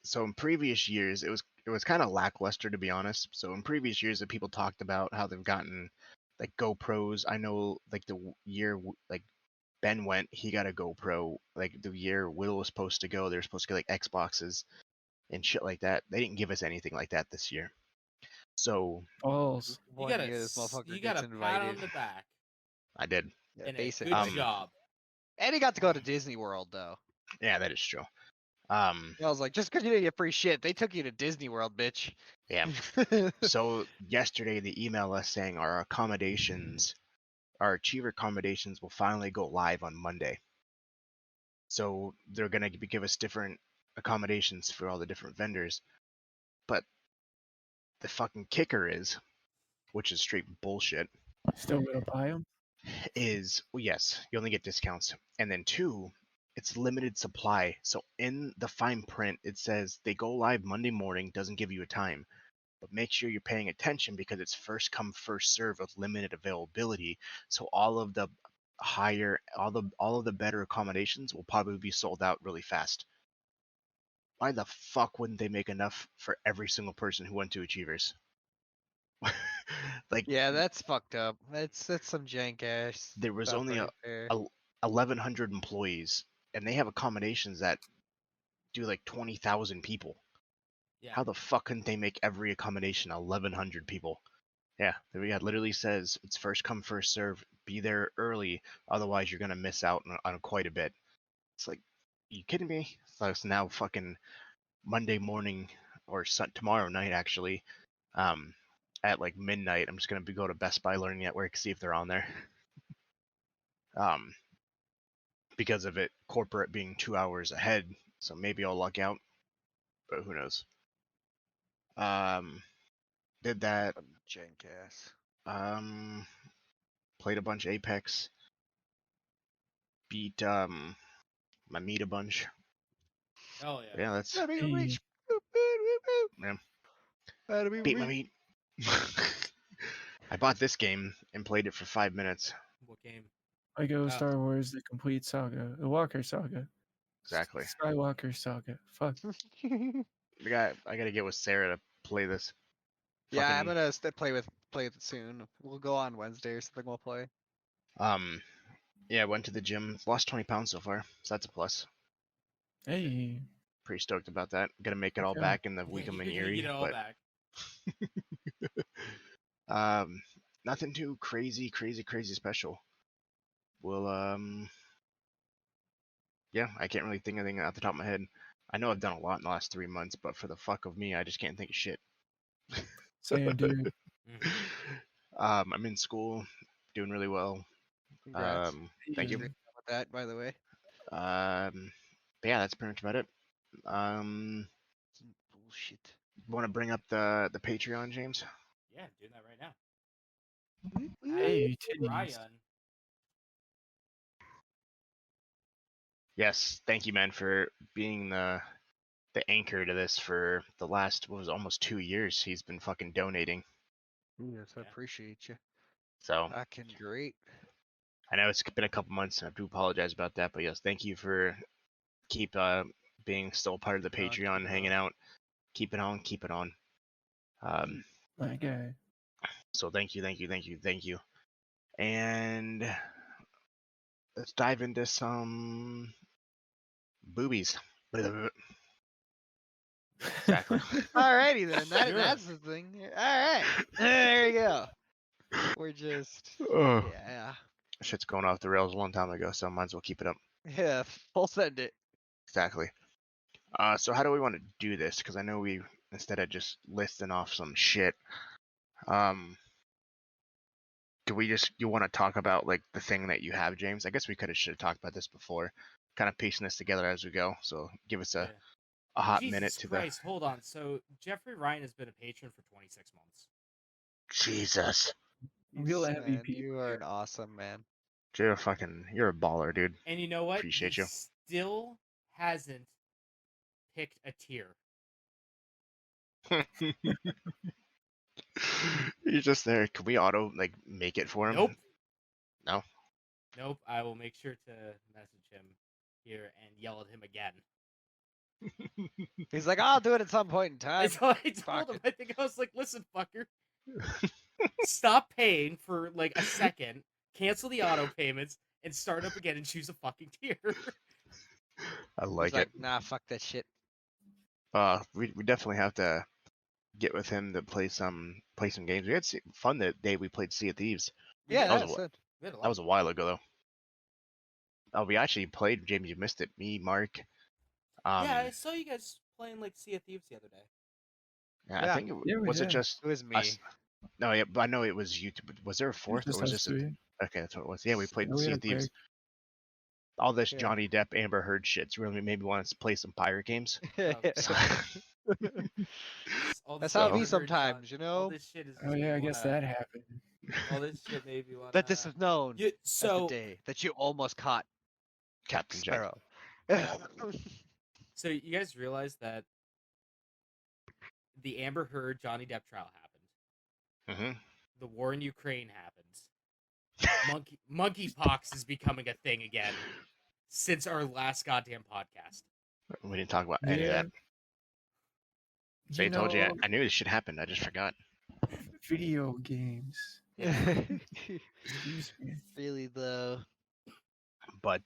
So in previous years, it was kind of lackluster, to be honest. So in previous years, that people talked about how they've gotten like GoPros. I know like the year like Ben went, he got a GoPro. Like the year Will was supposed to go, they were supposed to get like Xboxes. and shit like that. They didn't give us anything like that this year. So balls. You got a pat on the back. I did. Yeah, And basically. a good job. And he got to go to Disney World, though. Yeah, that is true. I was like, just because you didn't get free shit, they took you to Disney World, bitch. Yeah. So yesterday they emailed us saying our achiever accommodations will finally go live on Monday. So they're gonna give us different accommodations for all the different vendors. But the fucking kicker is, which is straight bullshit, Still gonna buy them? is, well, yes, you only get discounts. And then 2, it's limited supply. So in the fine print, it says they go live Monday morning, doesn't give you a time. But make sure you're paying attention because it's first come, first serve with limited availability. So all of the better accommodations will probably be sold out really fast. Why the fuck wouldn't they make enough for every single person who went to Achievers? Like, yeah, that's fucked up. That's some jank ass. there was stuff only right there. 1,100 employees, and they have accommodations that do like 20,000 people. Yeah. How the fuck couldn't they make every accommodation 1,100 people? Yeah, it literally says it's first come, first serve. Be there early, otherwise you're gonna miss out on quite a bit. It's like, you kidding me? So it's now fucking Monday morning or tomorrow night actually, at like midnight. I'm just gonna go to Best Buy Learning Network, see if they're on there. Because of it, corporate being 2 hours ahead, so maybe I'll luck out, but who knows. Did that. Jank ass. Played a bunch of Apex. Beat my meat a bunch. Oh yeah. Yeah, that's. Let me Hey. reach. Yeah. Let me Beat my reach. meat. I bought this game and played it for 5 minutes. What game? Lego Star Wars: The Complete Saga, the Walker Saga. Exactly. Skywalker Saga. Fuck. I gotta get with Sarah to play this. Yeah, I'm Fucking, gonna play with it soon. We'll go on Wednesday or something. We'll play. yeah, I went to the gym. Lost 20 pounds so far, so that's a plus. Hey. Pretty stoked about that. Gonna make it all Okay. back in the week I'm in You're gonna Erie, get it all back. but nothing too crazy special. Well, yeah, I can't really think of anything off the top of my head. I know I've done a lot in the last 3 months, but for the fuck of me, I just can't think of shit. Same dude. I'm in school, doing really well. Congrats. Thank you. With that, by the way. But yeah, that's pretty much about it. Bullshit. Want to bring up the Patreon, James? Yeah, I'm doing that right now. Hey, titties. Ryan. Yes, thank you, man, for being the anchor to this for the last, what was it, almost 2 years. He's been fucking donating. Yes, I appreciate you. So Fucking great. I know it's been a couple months, and I do apologize about that. But yes, thank you for being still part of the Patreon, hanging out. Keep it on, keep it on. My guy. So thank you. And let's dive into some boobies. Exactly. Alrighty then. That's the thing. Alright. There you go. We're just yeah. Shit's going off the rails a long time ago, so might as well keep it up. Yeah, full send it. Exactly. So how do we want to do this? Because I know we, instead of just listing off some shit, do we just, you want to talk about like the thing that you have, James? I guess we should have talked about this before, kind of piecing this together as we go. So give us a hot minute to Christ, hold on. So Jeffrey Ryan has been a patron for 26 months. Jesus. Real Man, MVP. you are an awesome man. You're a baller, dude. And you know what? Appreciate he you. Still hasn't picked a tier. He's just there. Can we make it for him? Nope. No. Nope. I will make sure to message him here and yell at him again. He's like, I'll do it at some point in time. I told him. I think I was like, listen, fucker. Stop paying for like a second, cancel the auto payments, and start up again and choose a fucking tier. I like He's it. Nah, fuck that shit. We definitely have to get with him to play some games. We had fun that day we played Sea of Thieves. Yeah, that that's was it. that was a while ago though. Oh, we actually played, James. You missed it. Me, Mark. Yeah, I saw you guys playing like Sea of Thieves the other day. Yeah, I think was it just It was me. us? No, yeah, but I know it was you. Was there a fourth, or was this? Okay, that's what it was. Yeah, we played Sea of Thieves. All this Johnny Depp, Amber Heard shit's really made me want to play some pirate games. That's how it be sometimes, you know. All this shit is. Oh yeah, I guess that happened. All this shit made me want. Let this have known. So the day that you almost caught Captain Jack. So you guys realize that the Amber Heard Johnny Depp trial happened. Mm-hmm. The war in Ukraine happened. Monkeypox is becoming a thing again since our last goddamn podcast. We didn't talk about any of that. So I told you, I knew this shit happened. I just forgot. Video games. Excuse me. Really though. But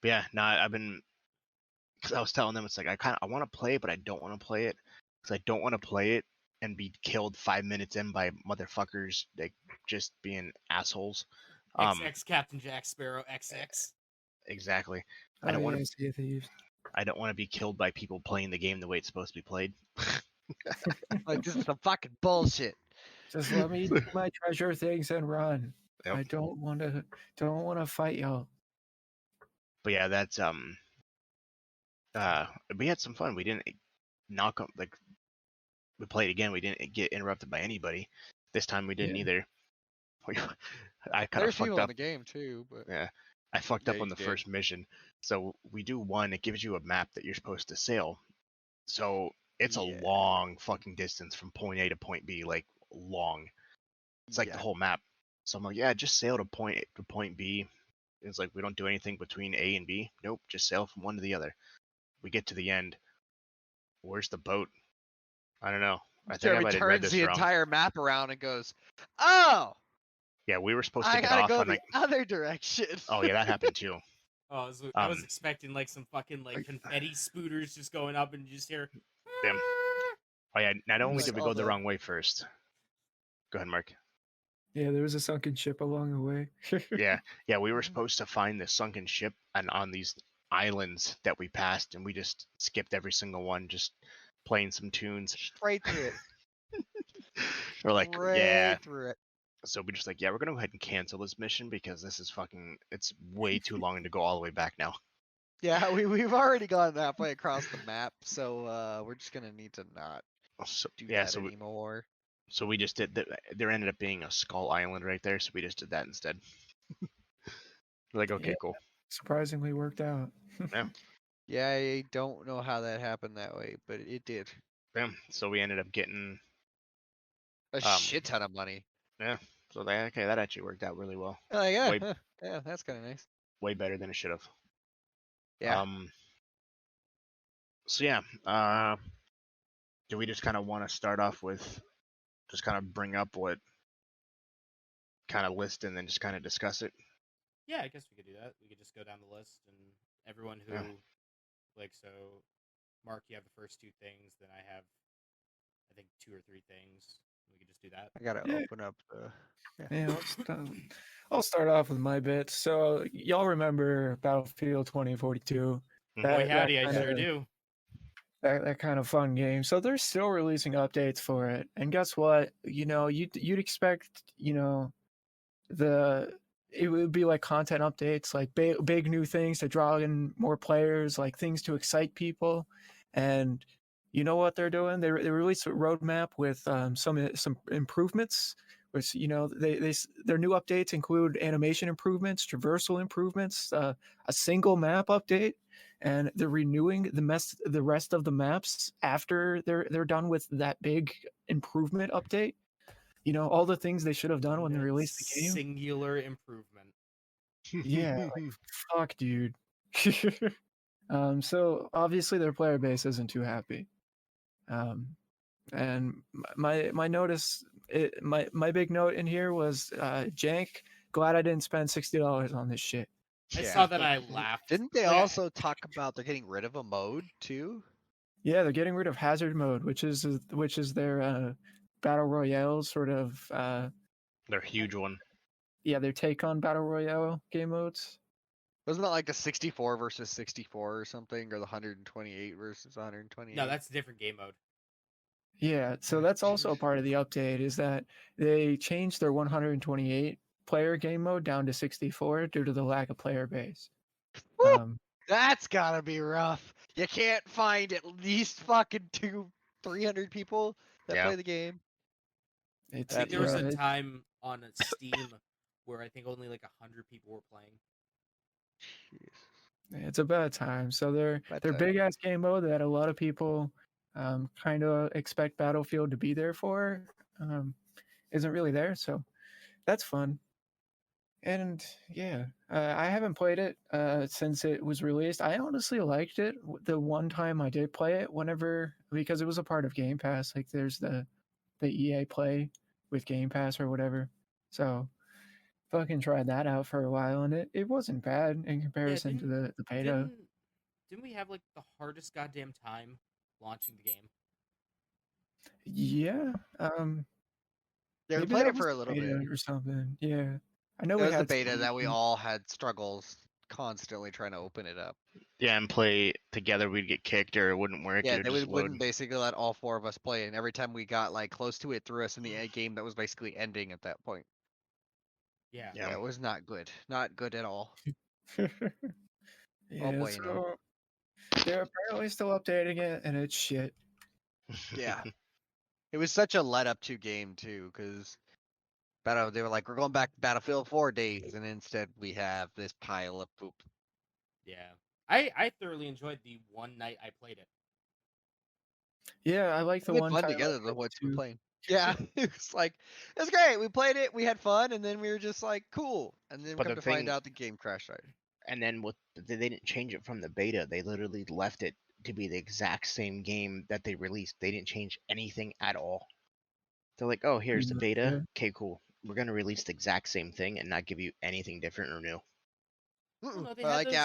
yeah, I've been. Cause I was telling them, it's like I want to play, but I don't want to play it because I don't want to play it and be killed 5 minutes in by motherfuckers like just being assholes. XX Captain Jack Sparrow XX. Exactly. I don't want to see Thieves. I don't want to be killed by people playing the game the way it's supposed to be played. Like, this is some fucking bullshit. Just let me do my treasure things and run. Yep. I don't want to fight y'all. But yeah, that's we had some fun. We didn't knock up, like, we played again. We didn't get interrupted by anybody. This time we didn't either. I kind of fucked up in the game too, but yeah, I fucked up on the first mission. So we do one. It gives you a map that you're supposed to sail. So it's a long fucking distance from point A to point B, like long. It's like the whole map. So I'm like, yeah, just sail to point B. It's like we don't do anything between A and B. Nope, just sail from one to the other. We get to the end. Where's the boat? I don't know. I think I might have read this wrong. Entire map around and goes, "Oh, yeah, we were supposed to get gotta off go on the other direction." Oh yeah, that happened too. Oh, I was expecting like some fucking like confetti spooters just going up and you just hear. Damn. Oh yeah, not only did we go the wrong way first. Go ahead, Mark. Yeah, there was a sunken ship along the way. yeah, we were supposed to find the sunken ship and on these islands that we passed, and we just skipped every single one, just playing some tunes. Straight through it. We're like, through it. So we're just like, yeah, we're gonna go ahead and cancel this mission because this is it's way too long to go all the way back now. Yeah, we've already gone that way across the map, so we're just gonna need to not do that anymore. So we just did that. There ended up being a skull island right there, so we just did that instead. We're like, okay, cool. Surprisingly worked out. Yeah, I don't know how that happened that way, but it did. Yeah, so we ended up getting a shit ton of money. Yeah, so that actually worked out really well. Yeah, that's kind of nice. Way better than it should have. Yeah. So yeah, do we just kind of want to start off with just kind of bring up what kind of list and then just kind of discuss it? Yeah, I guess we could do that. We could just go down the list and everyone who so Mark, you have the first two things, then I have I think 2 or 3 things. We could just do that. I gotta open up the I'll start off with my bit. So y'all remember Battlefield 2042? Boy howdy, I sure do. That kind of fun game. So they're still releasing updates for it. And guess what? You know, you'd expect, you know, it would be like content updates, like big new things to draw in more players, like things to excite people. And you know what they're doing? They released a roadmap with some improvements, which, you know, their new updates include animation improvements, traversal improvements, a single map update, and they're renewing the rest of the maps after they're done with that big improvement update. You know, all the things they should have done when they released the game. Singular improvement. Yeah, like, fuck, dude. So obviously their player base isn't too happy. And my notice, my big note in here was, Jank, glad I didn't spend $60 on this shit. I saw that, I laughed. Didn't they also talk about they're getting rid of a mode too? Yeah, they're getting rid of hazard mode, which is their battle royale sort of They're a huge one. their take on battle royale game modes. Wasn't that like the 64 versus 64 or something, or the 128 versus 128? No, that's a different game mode. Yeah, so that's also a part of the update is that they changed their 128 player game mode down to 64 due to the lack of player base. That's gotta be rough. You can't find at least fucking 300 people that play the game. There was a time on Steam where I think only like 100 people were playing. Jeez. It's a bad time. So their big ass game mode that a lot of people kind of expect Battlefield to be there for isn't really there. So that's fun. And yeah, I haven't played it since it was released. I honestly liked it the one time I did play it, because it was a part of Game Pass. Like there's the EA Play with Game Pass or whatever. So fucking tried that out for a while, and it wasn't bad in comparison to the beta. Didn't we have like the hardest goddamn time launching the game? Yeah. Yeah, we played it for a little bit or something. Yeah. I know it we was had the beta that we all had struggles constantly trying to open it up. Yeah, and play together, we'd get kicked or it wouldn't work. Yeah, they wouldn't basically let all four of us play, and every time we got like close to it, threw us in the game that was basically ending at that point. Yeah, it was not good, not good at all. Yeah, so they're apparently still updating it, and it's shit. Yeah, it was such a let up to game too, because they were like, we're going back to Battlefield 4 days, and instead we have this pile of poop. Yeah, I thoroughly enjoyed the one night I played it. Yeah, I like the one fun time together the what we're playing. Yeah, it was like it was great. We played it, we had fun, and then we were just like, cool. And then we come to find out the game crashed. And then they didn't change it from the beta. They literally left it to be the exact same game that they released. They didn't change anything at all. They're like, oh, here's the beta. Yeah. Okay, cool. We're gonna release the exact same thing and not give you anything different or new. No,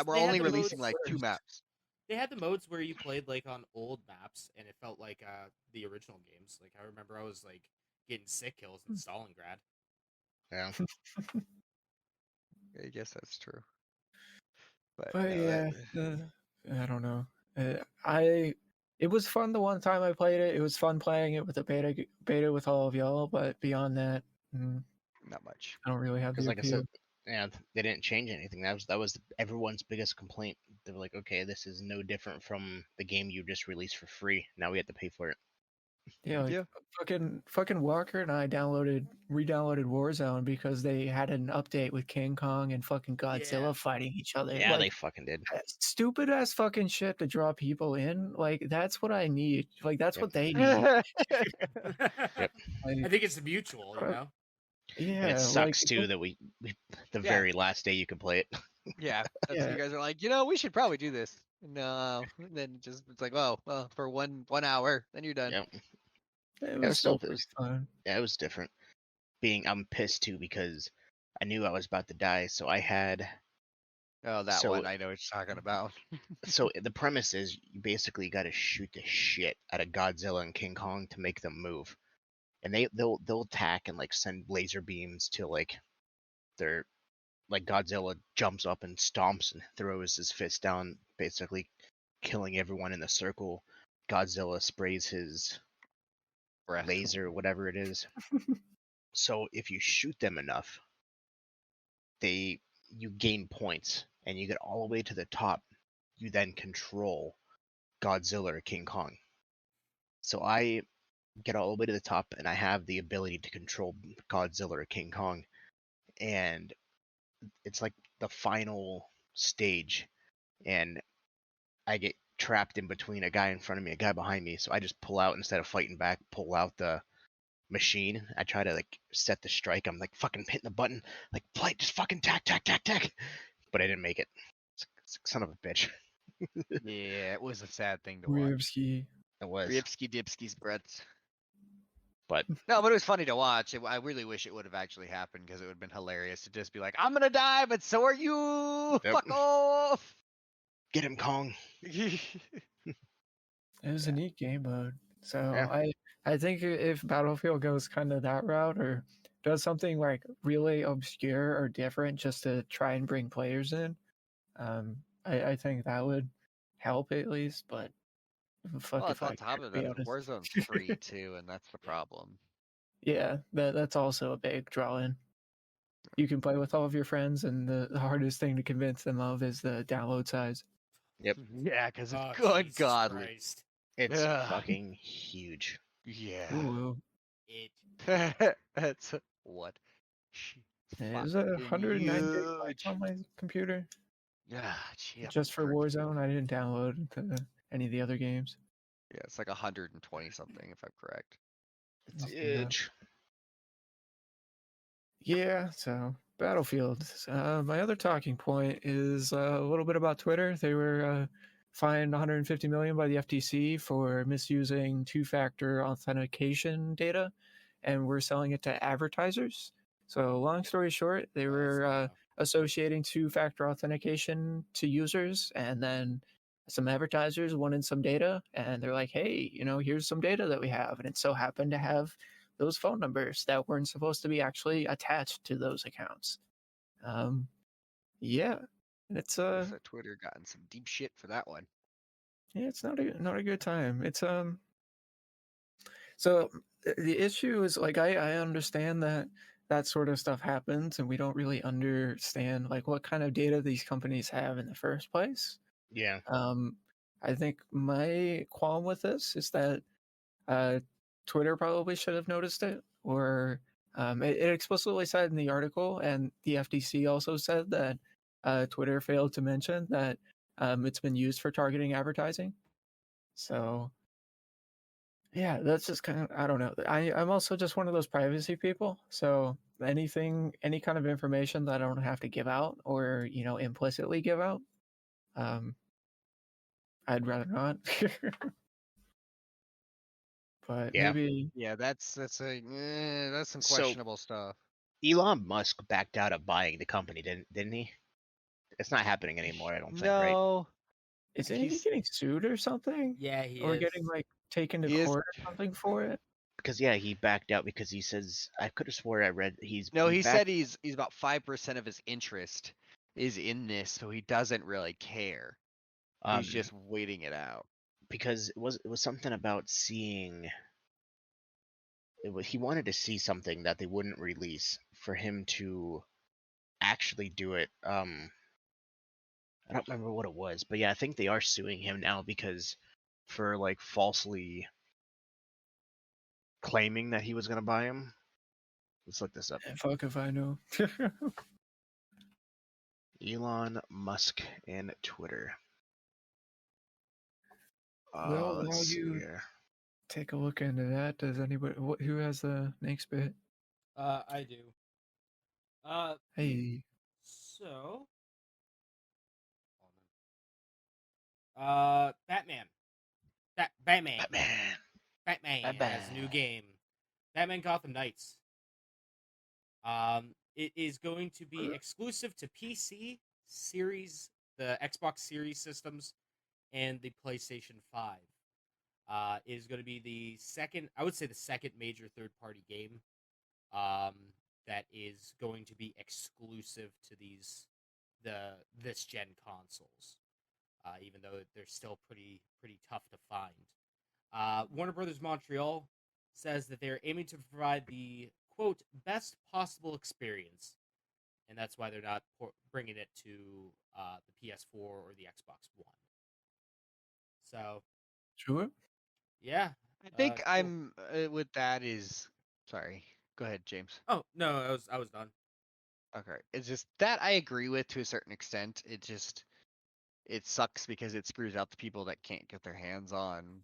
we're only releasing like 2 maps. They had the modes where you played like on old maps, and it felt like the original games. Like I remember, I was like getting sick kills in Stalingrad. Yeah. I guess that's true. But yeah, I don't know. It was fun the one time I played it. It was fun playing it with the beta with all of y'all. But beyond that, not much. I don't really have the like appeal. I said, yeah, they didn't change anything. That was everyone's biggest complaint. They were like, okay, this is no different from the game you just released for free. Now we have to pay for it. Yeah, fucking Walker and I re-downloaded Warzone because they had an update with King Kong and fucking Godzilla fighting each other. Yeah, like, they fucking did. Stupid ass fucking shit to draw people in. Like that's what I need. Like that's what they need. Yep. I think it's mutual, you know. Yeah, and it sucks too that we the very last day you could play it. Yeah, you guys are like, we should probably do this. No, and then it's like, well, for 1 hour, then you're done. Yep. It was fun. Yeah, it was different. I'm pissed too because I knew I was about to die, so I had. Oh, that one I know what you're talking about. So the premise is you basically got to shoot the shit out of Godzilla and King Kong to make them move, and they'll attack and like send laser beams to like their. Like Godzilla jumps up and stomps and throws his fist down, basically killing everyone in the circle. Godzilla sprays his laser, whatever it is. So if you shoot them enough, you gain points, and you get all the way to the top. You then control Godzilla or King Kong. So I get all the way to the top, and I have the ability to control Godzilla or King Kong, and it's like the final stage, and I get trapped in between a guy in front of me, a guy behind me, so I just pull out instead of fighting back, pull out the machine. I try to like set the strike. I'm like fucking hitting the button, like fight, just fucking tack, but I didn't make it. It's son of a bitch. Yeah, it was a sad thing to watch. It was. Ripsky Dipsky's breaths. But no, but it was funny to watch. I really wish it would have actually happened because it would have been hilarious to just be like, I'm gonna die, but so are you. Yep. Fuck off. Get him, Kong. It was a neat game mode. So Yeah. I think if Battlefield goes kind of that route or does something like really obscure or different just to try and bring players in, I think that would help at least. But fuck Well, if it's on I top care, to of be that. honest. Warzone's free too, and that's the problem. Yeah, that's also a big draw in. You can play with all of your friends, and the hardest thing to convince them of is the download size. Yep. Yeah, because it's Oh, good Jesus God. Christ. It's Ugh. fucking huge. Yeah. Ooh, It. That's what? it was 109 gigabytes on my computer Yeah, gee, just for Warzone. I didn't download any of the other games. Yeah, it's like 120 something if I'm correct. It's Must be nuts. huge. Yeah, so Battlefield. My other talking point is a little bit about Twitter. They were fined 150 million by the FTC for misusing two-factor authentication data, and we're selling it to advertisers. So, long story short, they were associating two-factor authentication to users, and then some advertisers wanted some data, and they're like, "Hey, here's some data that we have," and it so happened to have those phone numbers that weren't supposed to be actually attached to those accounts. Yeah, and it's Looks like Twitter got in some deep shit for that one. yeah, it's not a good time. It's so the issue is like I understand that sort of stuff happens, and we don't really understand like what kind of data these companies have in the first place. Yeah. I think my qualm with this is that Twitter probably should have noticed it, or it explicitly said in the article, and the FTC also said that Twitter failed to mention that it's been used for targeting advertising. So, yeah, that's just kind of, I don't know. I'm also just one of those privacy people. So, any kind of information that I don't have to give out or, implicitly give out, um, I'd rather not. But Yeah. maybe. Yeah, that's some So- questionable stuff. Elon Musk backed out of buying the company, didn't he? It's not happening anymore, I don't think, right? No, Isn't he he's- getting sued or something? Yeah, he Or is. getting like taken to He is- court or something for it? Because yeah, he backed out because he says I could have swore I read he backed- said he's about 5% of his interest is in this, so he doesn't really care. He's just waiting it out. because it was something about seeing. He wanted to see something that they wouldn't release for him to actually do it. I don't remember what it was, but yeah, I think they are suing him now because for like falsely claiming that he was gonna buy him. Let's look this up. Fuck if I know. Elon Musk and Twitter. Well, Let's while see you here. take a look into that, does anybody who has the next bit? I do. Hey, So. Batman. Batman. Batman has a new game. Batman Gotham Knights. It is going to be exclusive to PC, Series, the Xbox Series systems, and the PlayStation 5. It is going to be the second major third-party game that is going to be exclusive to this gen consoles. Even though they're still pretty tough to find. Warner Brothers Montreal says that they're aiming to provide the, quote, best possible experience, and that's why they're not bringing it to the PS4 or the Xbox One. So, sure. yeah. I think cool. I'm with that is. Sorry, go ahead, James. Oh no, I was done. Okay, it's just that I agree with to a certain extent. It sucks because it screws out the people that can't get their hands on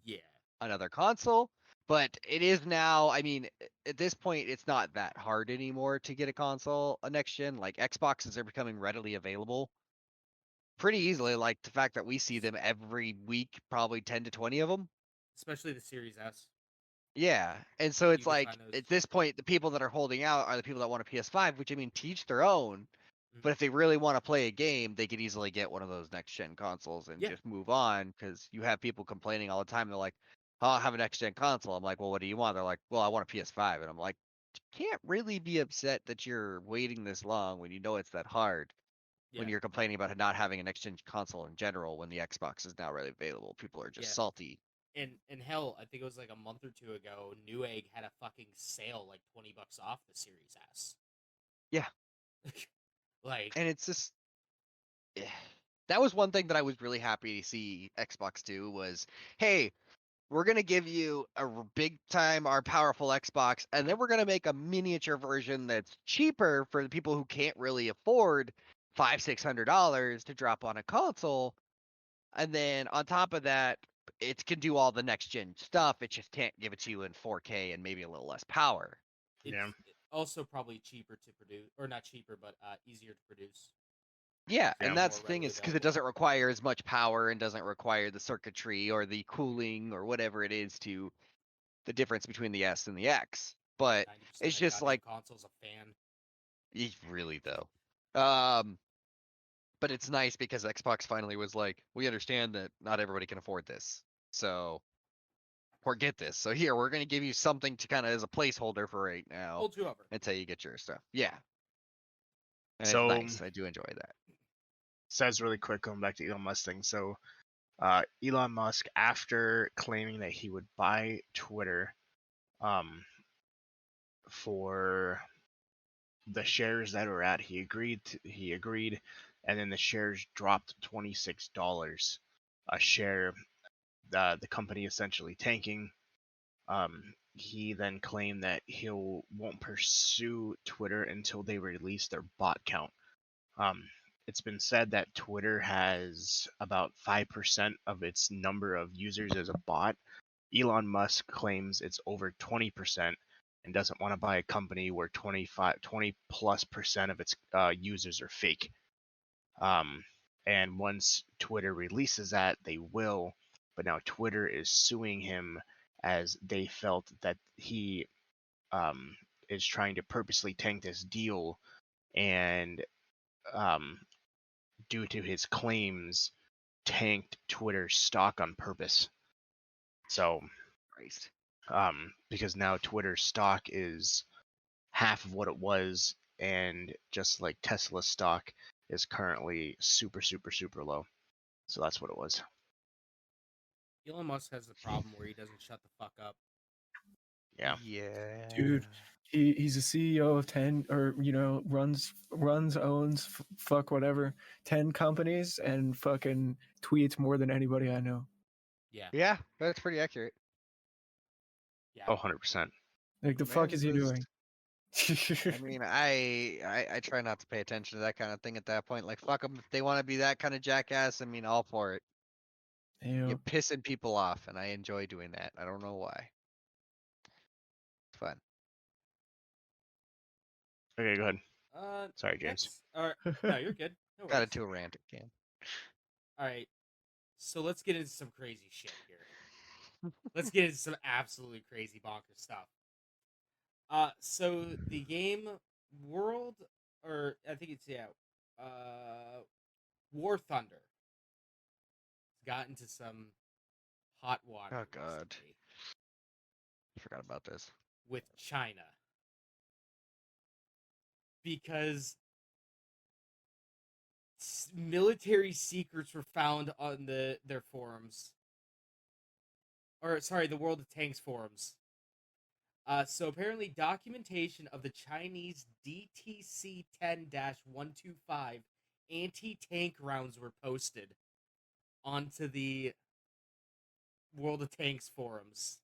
another console. But it is now, I mean, at this point, it's not that hard anymore to get a next gen. Like Xboxes are becoming readily available pretty easily. Like the fact that we see them every week, probably 10 to 20 of them. Especially the Series S. Yeah, and so it's You can like find those. at this point, the people that are holding out are the people that want a PS5, which I mean, teach their own. But if they really want to play a game, they could easily get one of those next-gen consoles and just move on, because you have people complaining all the time. They're like, oh, I have a next-gen console. I'm like, well, what do you want? They're like, well, I want a PS5. And I'm like, you can't really be upset that you're waiting this long when you know it's that hard. When you're complaining about not having a next-gen console in general when the Xbox is now readily available. People are just salty. And hell, I think it was like a month or two ago, Newegg had a fucking sale, like $20 off the Series S. Yeah. Like, and it's just, that was one thing that I was really happy to see Xbox do was, hey, we're going to give you a big time, our powerful Xbox, and then we're going to make a miniature version that's cheaper for the people who can't really afford $500-$600 to drop on a console. And then on top of that, it can do all the next gen stuff. It just can't give it to you in 4K and maybe a little less power. It's also probably cheaper to produce, or not cheaper, but easier to produce. Yeah, and that's the thing, is because it doesn't require as much power and doesn't require the circuitry or the cooling or whatever it is to the difference between the S and the X. But it's just like console's a fan. Really though. But it's nice because Xbox finally was like, we understand that not everybody can afford this, so forget this. So here, we're gonna give you something to kind of as a placeholder for right now. Hold you over until you get your stuff. Yeah. And so, it's nice. I do enjoy that. Says really quick, going back to Elon Musk thing. So Elon Musk, after claiming that he would buy Twitter for the shares that were at, he agreed, and then the shares dropped $26 a share, the company essentially tanking. He then claimed that he won't pursue Twitter until they release their bot count. It's been said that Twitter has about 5% of its number of users as a bot. Elon Musk claims it's over 20% and doesn't want to buy a company where 20+ percent of its users are fake. And once Twitter releases that, they will. But now Twitter is suing him as they felt that he is trying to purposely tank this deal, and due to his claims, tanked Twitter's stock on purpose. So, because now Twitter's stock is half of what it was, and just like Tesla's stock is currently super, super, super low. So that's what it was. Elon Musk has the problem where he doesn't shut the fuck up. Yeah. Dude, he's a CEO of 10, or owns, fuck whatever, 10 companies, and fucking tweets more than anybody I know. Yeah, that's pretty accurate. Yeah. Oh, 100%. Like, the fuck is he doing? I mean, I try not to pay attention to that kind of thing at that point. Like, fuck them. If they want to be that kind of jackass, I mean, all for it. You're pissing people off, and I enjoy doing that. I don't know why. It's fun. Okay, go ahead. Sorry, James. No, you're good. No Got into a rant again. All right, so let's get into some crazy shit here. Let's get into some absolutely crazy bonkers stuff. So the game World, or I think it's War Thunder, got into some hot water. Oh god, I forgot about this. With China, because military secrets were found on their forums, or sorry, the World of Tanks forums. So apparently, documentation of the Chinese DTC-10-125 anti-tank rounds were posted onto the World of Tanks forums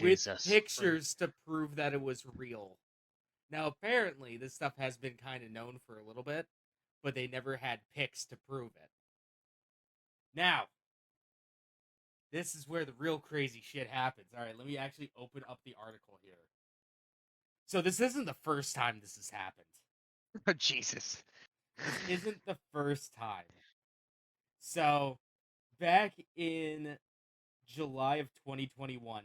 with pictures to prove that it was real. Now, apparently, this stuff has been kind of known for a little bit, but they never had pics to prove it. Now, this is where the real crazy shit happens. All right, let me actually open up the article here. So this isn't the first time this has happened. Oh, Jesus. This isn't the first time. So, back in July of 2021,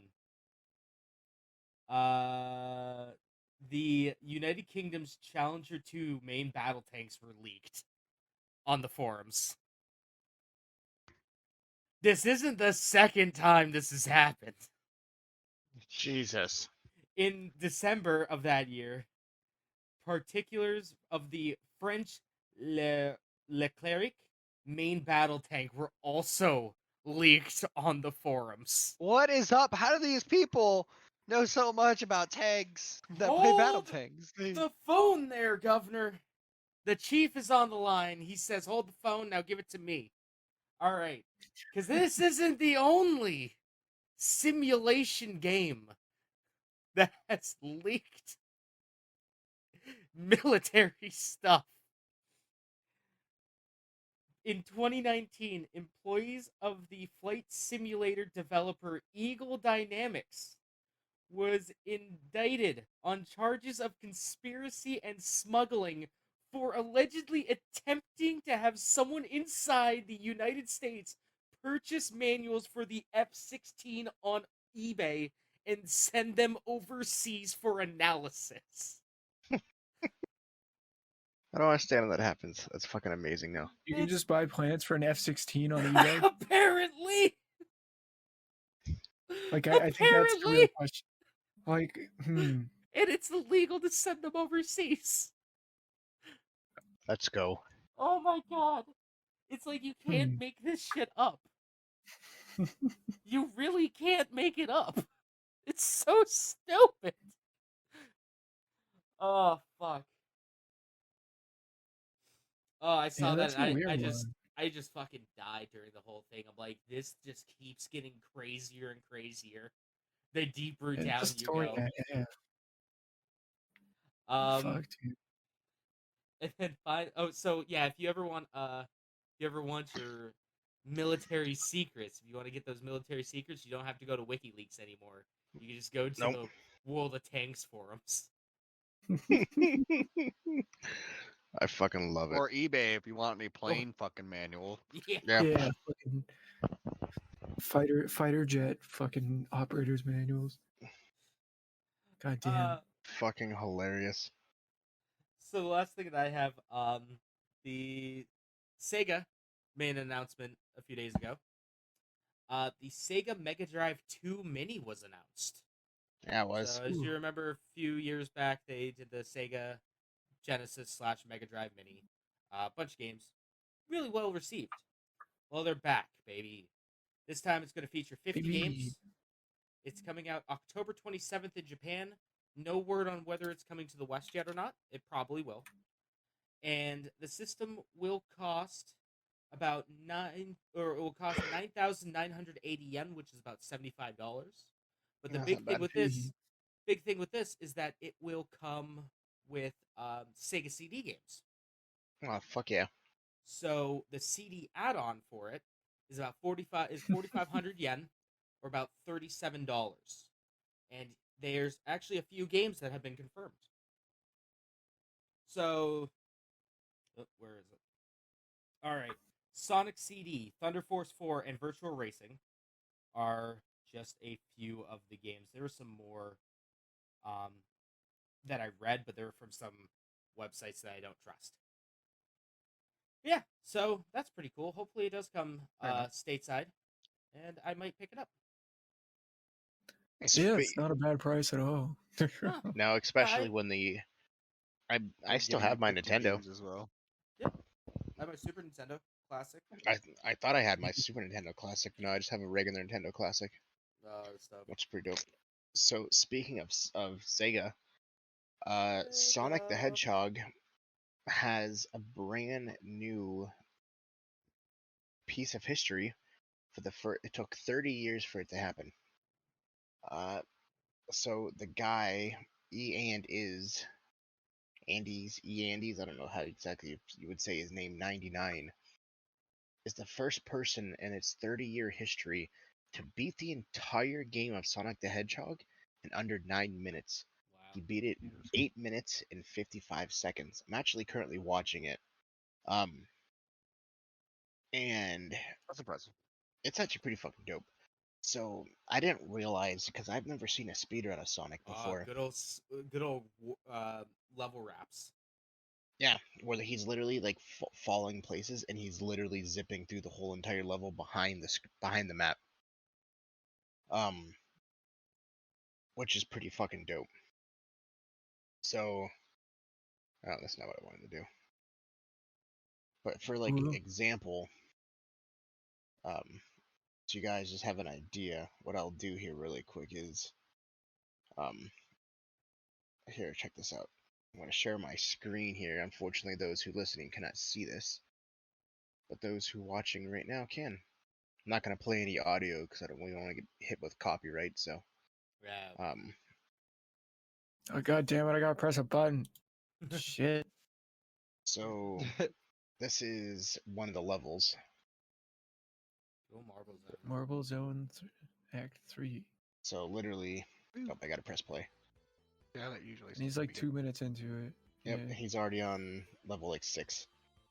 the United Kingdom's Challenger 2 main battle tanks were leaked on the forums. This isn't the second time this has happened. Jesus. In December of that year, particulars of the French Leclerc main battle tank were also leaked on the forums. What is up? How do these people know so much about tanks that play battle tanks? The phone there, Governor. The chief is on the line. He says, hold the phone, now give it to me. All right. Because this isn't the only simulation game that has leaked military stuff. In 2019, employees of the flight simulator developer Eagle Dynamics was indicted on charges of conspiracy and smuggling for allegedly attempting to have someone inside the United States purchase manuals for the F-16 on eBay and send them overseas for analysis. I don't understand how that happens. That's fucking amazing now. You can just buy plants for an F-16 on eBay? Apparently! Like, I think that's the real question. Like, And it's illegal to send them overseas. Let's go. Oh my god. It's like you can't make this shit up. You really can't make it up. It's so stupid. Oh, fuck. Oh, I saw that and I just fucking died during the whole thing. I'm like, this just keeps getting crazier and crazier. The deeper down you go. Yeah. Fuck, dude. And then if you ever want your military secrets, if you want to get those military secrets, you don't have to go to WikiLeaks anymore. You can just go to the World of Tanks forums. I fucking love it. Or eBay if you want any plain fucking manual. Yeah. Fucking fighter jet fucking operators manuals. God damn. Fucking hilarious. So the last thing that I have, the Sega made an announcement a few days ago. The Sega Mega Drive 2 Mini was announced. Yeah, it was. So, as you remember, a few years back, they did the Sega Genesis / Mega Drive Mini. Bunch of games. Really well received. Well, they're back, baby. This time it's going to feature 50 games. It's coming out October 27th in Japan. No word on whether it's coming to the West yet or not. It probably will. And the system will cost about 9,980 yen, which is about $75. But the big thing with this is that it will come with Sega CD games. Oh, fuck yeah. So the CD add-on for it is about 4,500 yen, or about $37. And there's actually a few games that have been confirmed. So, where is it? All right, Sonic CD, Thunder Force 4, and Virtual Racing are just a few of the games. There were some more that I read, but they're from some websites that I don't trust. Yeah, so that's pretty cool. Hopefully it does come stateside, and I might pick it up. Yeah, it's not a bad price at all. No, especially when I still have my Nintendo as well. Yeah, I have my Super Nintendo Classic. I thought I had my Super Nintendo Classic, but no, I just have a regular Nintendo Classic. Stuff. Which is pretty dope. So speaking of Sega, Sonic the Hedgehog has a brand new piece of history it took 30 years for it to happen. So the guy Andy's, I don't know how exactly you would say his name, 99, is the first person in its 30-year history to beat the entire game of Sonic the Hedgehog in under 9 minutes. Wow. He beat it 8 minutes and 55 seconds. I'm actually currently watching it. And that's impressive. It's actually pretty fucking dope. So I didn't realize because I've never seen a speedrun of Sonic before. Good old level wraps. Yeah, where he's literally like falling places, and he's literally zipping through the whole entire level behind the map. Which is pretty fucking dope. So, oh, that's not what I wanted to do. But for like example, so you guys just have an idea, what I'll do here really quick is, here, check this out. I'm going to share my screen here. Unfortunately, those who listening cannot see this, but those who watching right now can. I'm not going to play any audio because we don't want to get hit with copyright. So, yeah. Oh god damn it! I gotta press a button. Shit. So this is one of the levels. Marble Zone Act 3. So literally, oh, I gotta press play. Yeah, that usually. And he's like 2 minutes into it. Yep, Yeah. he's already on level like 6.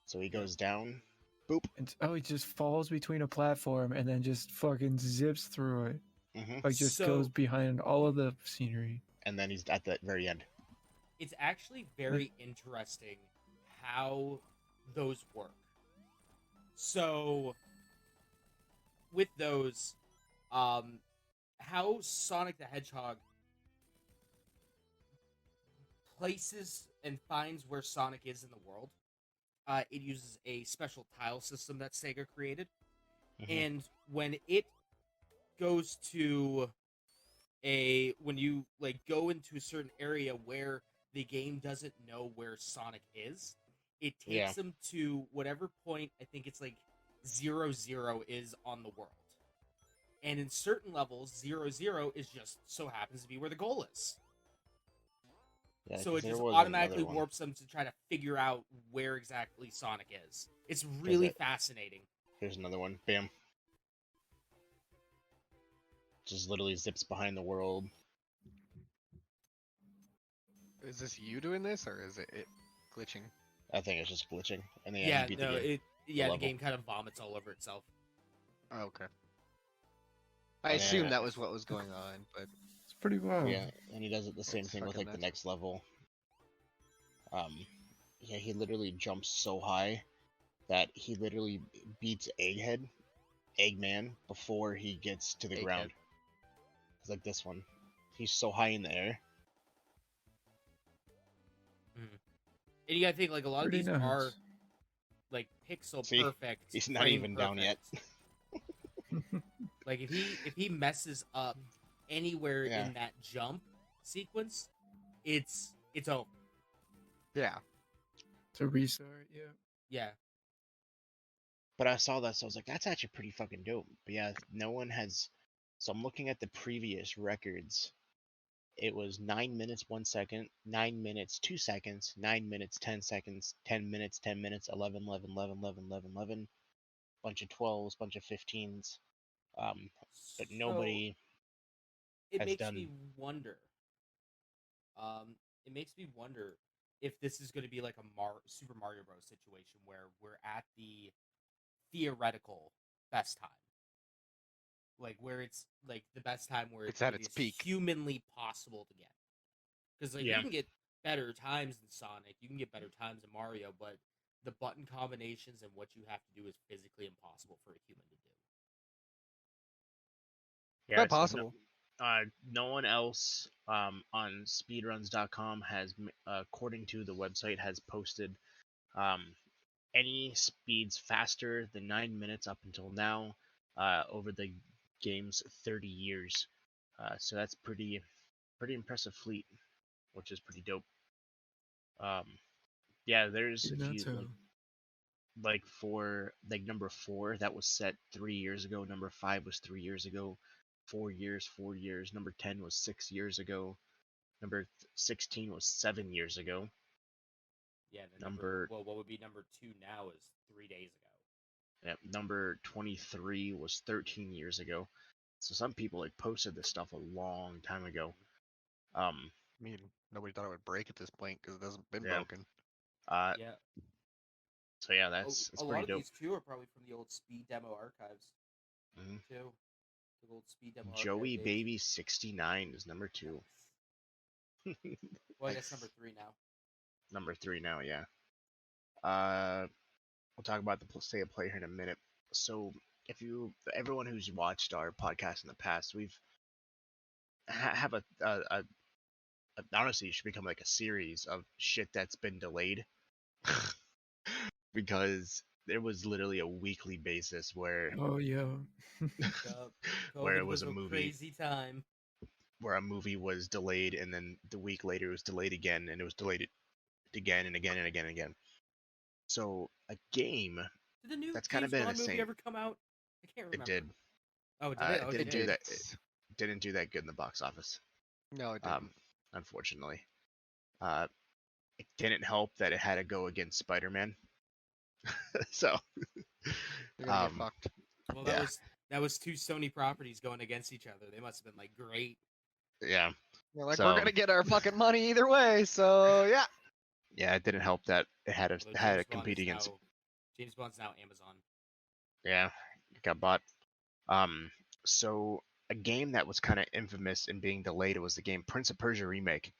So he goes down, boop. And he just falls between a platform and then just fucking zips through it. Like just goes behind all of the scenery. And then he's at the very end. It's actually very interesting how those work. So with those, how Sonic the Hedgehog places and finds where Sonic is in the world. It uses a special tile system that Sega created. And when it goes to when you like go into a certain area where the game doesn't know where Sonic is, it takes them to whatever point, I think it's like 0, 0 is on the world. And in certain levels, 0, 0 is just so happens to be where the goal is. Yeah, so it just automatically warps them to try to figure out where exactly Sonic is. It's really fascinating. Here's another one. Bam. Just literally zips behind the world. Is this you doing this, or is it glitching? I think it's just glitching. And then the game kind of vomits all over itself. Oh, okay. I assumed that was what was going on, but it's pretty wild. Yeah, and he does it the same thing with like the next level. Yeah, he literally jumps so high that he literally beats Eggman, before he gets to the ground. It's like this one. He's so high in the air. And you gotta think, like, a lot of these are like pixel perfect. He's not even down yet. Like if he messes up anywhere in that jump sequence, it's over. Yeah. To restart, Yeah. But I saw that, so I was like, that's actually pretty fucking dope. But yeah, no one has. So I'm looking at the previous records. It was 9 minutes 1 second, 9 minutes 2 seconds, 9 minutes 10 seconds, 10 minutes 10 minutes, 11, 11, 11, 11, 11, 11, bunch of 12s, bunch of 15s. But nobody. It makes me wonder. It makes me wonder if this is going to be like a Super Mario Bros. Situation where we're at the theoretical best time. Like, where it's, like, the best time where it's at its peak. Humanly possible to get. Because, like, you can get better times in Sonic, you can get better times in Mario, but the button combinations and what you have to do is physically impossible for a human to do. Yeah, not possible. No one else on speedruns.com has, according to the website, has posted any speeds faster than 9 minutes up until now over the game's 30 years. So that's pretty impressive fleet, which is pretty dope. Yeah, there's if you like for like number 4 that was set 3 years ago, number 5 was 3 years ago, 4 years, number 10 was 6 years ago, number 16 was 7 years ago. Yeah, what would be number 2 now is 3 days ago. Yeah, number 23 was 13 years ago. So some people like posted this stuff a long time ago. I mean, nobody thought it would break at this point because it hasn't been broken. Yeah. So yeah, that's a pretty lot dope. Of these too are probably from the old speed demo archives too. The old speed demo Joey arcade days. Baby 69 is number 2. Well, I guess number 3 now. Number 3 now, yeah. We'll talk about the state of play here in a minute. So, everyone who's watched our podcast in the past, we've have honestly, it should become like a series of shit that's been delayed, because there was literally a weekly basis where Oh yeah. where it COVID was a movie, crazy time. where a movie was delayed, and then the week later it was delayed again, and it was delayed again and again and again and again. So a game Did the new that's kind of James been Bond the movie same. ever come out? I can't remember. It did. Oh, did it? Oh, It didn't it do did. that. It didn't do that good in the box office. No, it didn't. Unfortunately. It didn't help that it had to go against Spider-Man. So You're gonna get fucked. Well, yeah. that was 2 Sony properties going against each other. They must have been like great. Yeah. You're like, So- we're gonna get our fucking money either way, so yeah. Yeah, it didn't help that it had Although to James compete Bond is against. now- James Bond's now Amazon. Yeah, it got bought. So a game that was kind of infamous in being delayed was the game Prince of Persia Remake.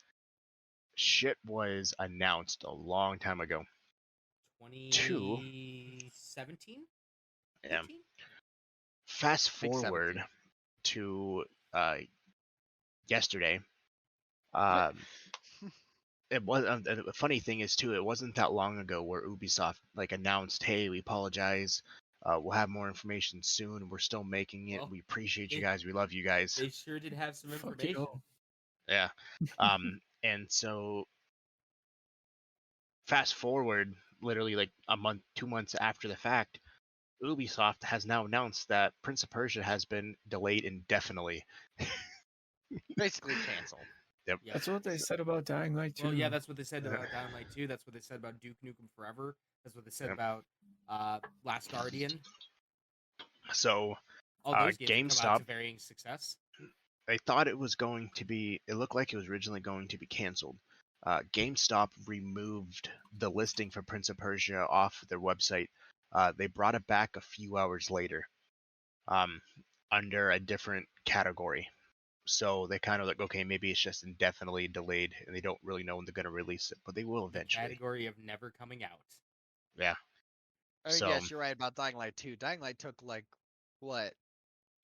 Shit was announced a long time ago. 2017? Yeah. 18? Fast Big forward 17. to yesterday. It was the funny thing is too. It wasn't that long ago where Ubisoft like announced, "Hey, we apologize. We'll have more information soon. We're still making it. Well, We appreciate you they- guys. We love you guys." They sure did have some Fuck information. you. Yeah. And so fast forward literally like a month, 2 months after the fact, Ubisoft has now announced that Prince of Persia has been delayed indefinitely. Basically canceled. Yep. That's what they said about Dying Light 2. Well, yeah, that's what they said about Dying Light 2. That's what they said about Duke Nukem Forever. That's what they said Yep. about Last Guardian. So All those games have come out to GameStop, varying success. they thought it was going to be, it looked like it was originally going to be canceled. GameStop removed the listing for Prince of Persia off their website. They brought it back a few hours later, under a different category. So they kind of like, okay, maybe it's just indefinitely delayed, and they don't really know when they're going to release it, but they will eventually. Category of never coming out. Yeah. I mean, So- yes, you're right about Dying Light 2. Dying Light took like what,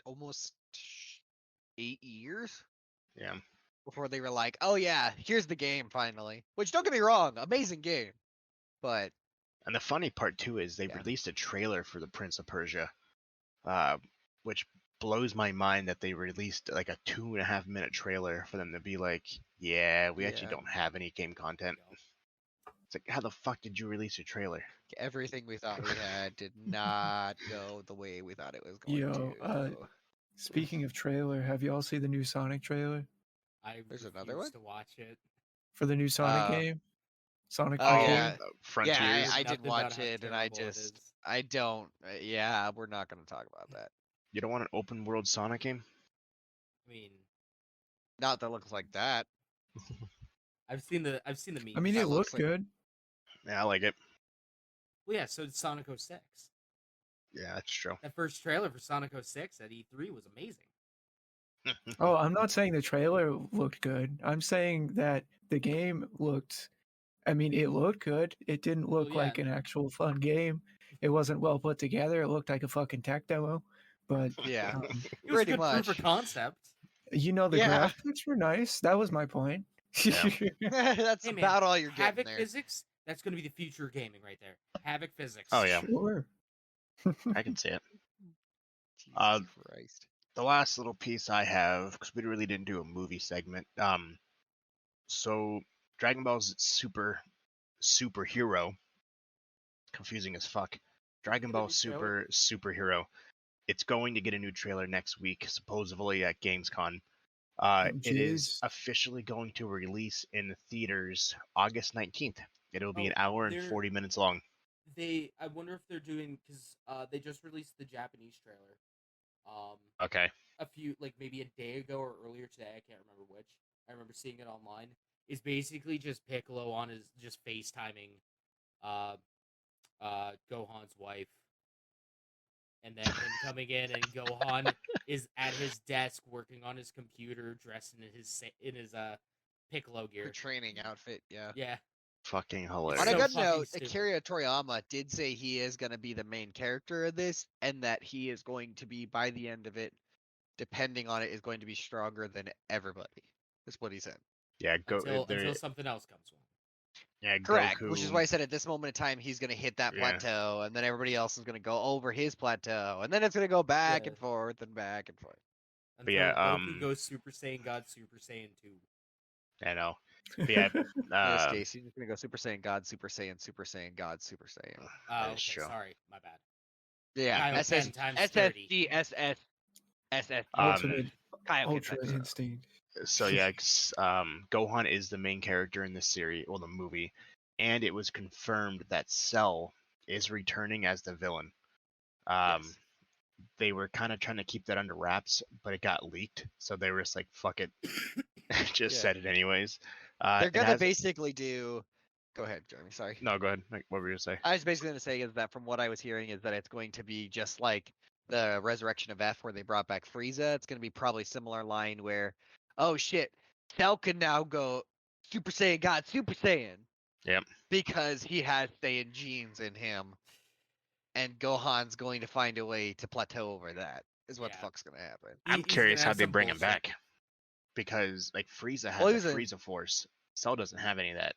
almost 8 years Yeah. before they were like, "Oh yeah, here's the game finally." Which, don't get me wrong, amazing game, but And the funny part too is they Yeah. released a trailer for the Prince of Persia, which blows my mind that they released like a 2.5 minute trailer for them to be like, yeah, we actually Yeah. don't have any game content. It's like, how the fuck did you release a trailer? everything we thought we had did not go the way we thought it was going Yo, to. Speaking of trailer, have y'all seen the new Sonic trailer I There's another refuse one? to watch it. for the new Sonic game? Sonic Oh, King? yeah. Frontiers. Yeah, I did Nothing about watch how it, and I terrible it just, is. I don't. Yeah, we're not going to talk about that. You don't want an open world Sonic game? I mean, Not that looks like that. I've seen the memes. I mean, That it looks looked like- good. Yeah, I like it. Well, yeah, so did Sonic 06. Yeah, that's true. That first trailer for Sonic 06 at E3 was amazing. Oh, I'm not saying the trailer looked good. I'm saying that the game looked. I mean, it looked good. It didn't look yeah. like an actual fun game. It wasn't well put together. It looked like a fucking tech demo. But Yeah, um, It was Pretty a good proof much. of concept. you know, the Yeah. graphics were nice. That was my point. Yeah. that's Hey, man, about all you're getting Havoc there. physics, that's going to be the future of gaming right there. Havoc physics. Oh, yeah. Sure. I can see it. Jesus Uh, Christ. The last little piece I have, because we really didn't do a movie segment. So Dragon Ball's superhero, confusing as fuck. Dragon Get a Ball new trailer? Superhero. It's going to get a new trailer next week, supposedly at Gamescom. It is jeez. officially going to release in theaters August 19th. It'll be Oh, an hour and they're- 40 minutes long. I wonder if they're doing, because they just released the Japanese trailer. Okay. A few, like maybe a day ago or earlier today, I can't remember which. I remember seeing it online. Is basically just Piccolo on his just FaceTiming Gohan's wife. And then him coming in, and Gohan is at his desk working on his computer, dressed in his Piccolo gear. Her training outfit, yeah. Yeah. Fucking On hilarious. a So good fucking note, stupid. Akira Toriyama did say he is going to be the main character of this, and that he is going to be, by the end of it, depending on it, is going to be stronger than everybody. That's what he said. Yeah, Until something else comes along. Yeah, Correct. Goku. Which is why I said at this moment in time he's going to hit that Yeah. plateau, and then everybody else is going to go over his plateau, and then it's going to go back and forth and back and forth. Until yeah, Goku goes Super Saiyan God, Super Saiyan 2. I know. But yeah, Yes, Casey, he's going to go Super Saiyan God, Super Saiyan God, Super Saiyan. Oh, that is okay, true. sorry, my bad. Yeah, Kyle 10 times 30. SSG, SS, SS. Ultimate Kyle Ultra gets that. Instinct. So yeah, Gohan is the main character in this series, well, the movie, and it was confirmed that Cell is returning as the villain. Yes. They were kind of trying to keep that under wraps, but it got leaked, so they were just like, "Fuck it," just said it anyways. They're gonna basically do. Go ahead, Jeremy. Sorry. No, go ahead. Like, what were you gonna say? I was basically gonna say is that from what I was hearing is that it's going to be just like the Resurrection of F, where they brought back Frieza. It's gonna be probably similar line where, oh shit, Cell can now go Super Saiyan God, Super Saiyan. Yep. Because he has Saiyan genes in him, and Gohan's going to find a way to plateau over that. Is what the fuck's gonna happen. I'm He's curious gonna how have they some bring him bullshit. back, because like Frieza has Well, he the was a- Frieza Force. Cell doesn't have any of that.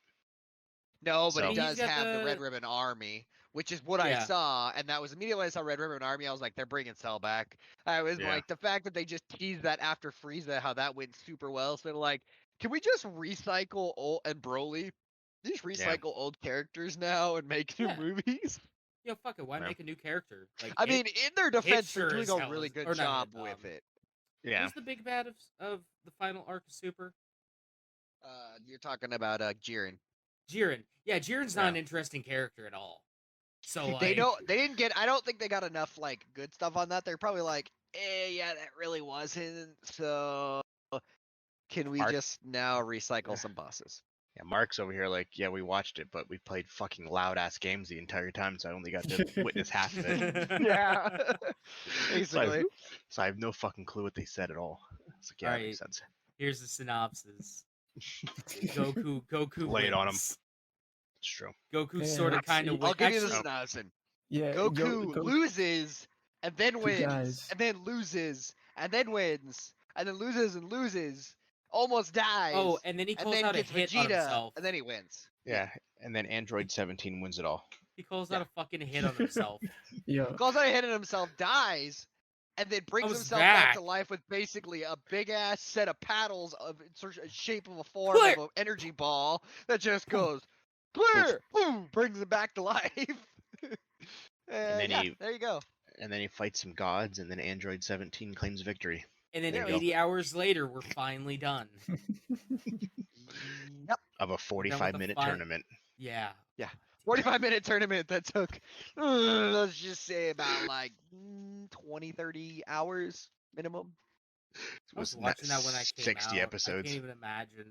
No, but So- he does He's got have the the- Red Ribbon Army, which is what I Yeah. saw, and that was immediately when I saw Red Ribbon Army. I was like, they're bringing Cell back. I was Yeah. like, the fact that they just teased that after Frieza, how that went super well. So they're like, can we just recycle old and Broly? Just recycle old characters now and make new Yeah. movies. Yo, fuck it. Why Yeah. make a new character? Like, I mean, in their defense, sure they're doing as a hell really is- good or not job hit, with it. Yeah. Who's the big bad of the final arc of Super? You're talking about Jiren. Jiren. Yeah, Jiren's not Yeah. an interesting character at all. So They like, didn't get. I don't think they got enough like good stuff on that. They're probably like, yeah, that really wasn't. So can we Arc- just now recycle some bosses? Yeah, Mark's over here like, yeah, we watched it, but we played fucking loud ass games the entire time, so I only got to witness half of it. Yeah, So I, basically. so I have no fucking clue what they said at all. It's like, yeah, that makes sense. Here's the synopsis. Goku Lay it on him. wins. It's true. Goku Yeah, sort of kind of I'll wins. give you the Actually, synopsis. Yeah, Goku loses and then wins guys. and then loses and then wins and then loses and loses. Almost dies. oh, and then he and calls then out a gets hit Vegeta on himself. and then he wins. Yeah, and then Android 17 wins it all. He calls out a fucking hit on himself. Yeah. Calls out a hit on himself, dies, and then brings Comes himself back to back. life with basically a big ass set of paddles of shape of a form Clear! of an energy ball that just goes clear, boom, brings him back to life. And then yeah, he- there you go. And then he fights some gods, and then Android 17 claims victory. And then There we 80 hours later, we're finally done. Yep. Of a 45-minute fight. tournament. Yeah. 45-minute tournament that took, let's just say about like 20, 30 hours minimum. I was not watching that when I came 60 out. episodes. I can't even imagine.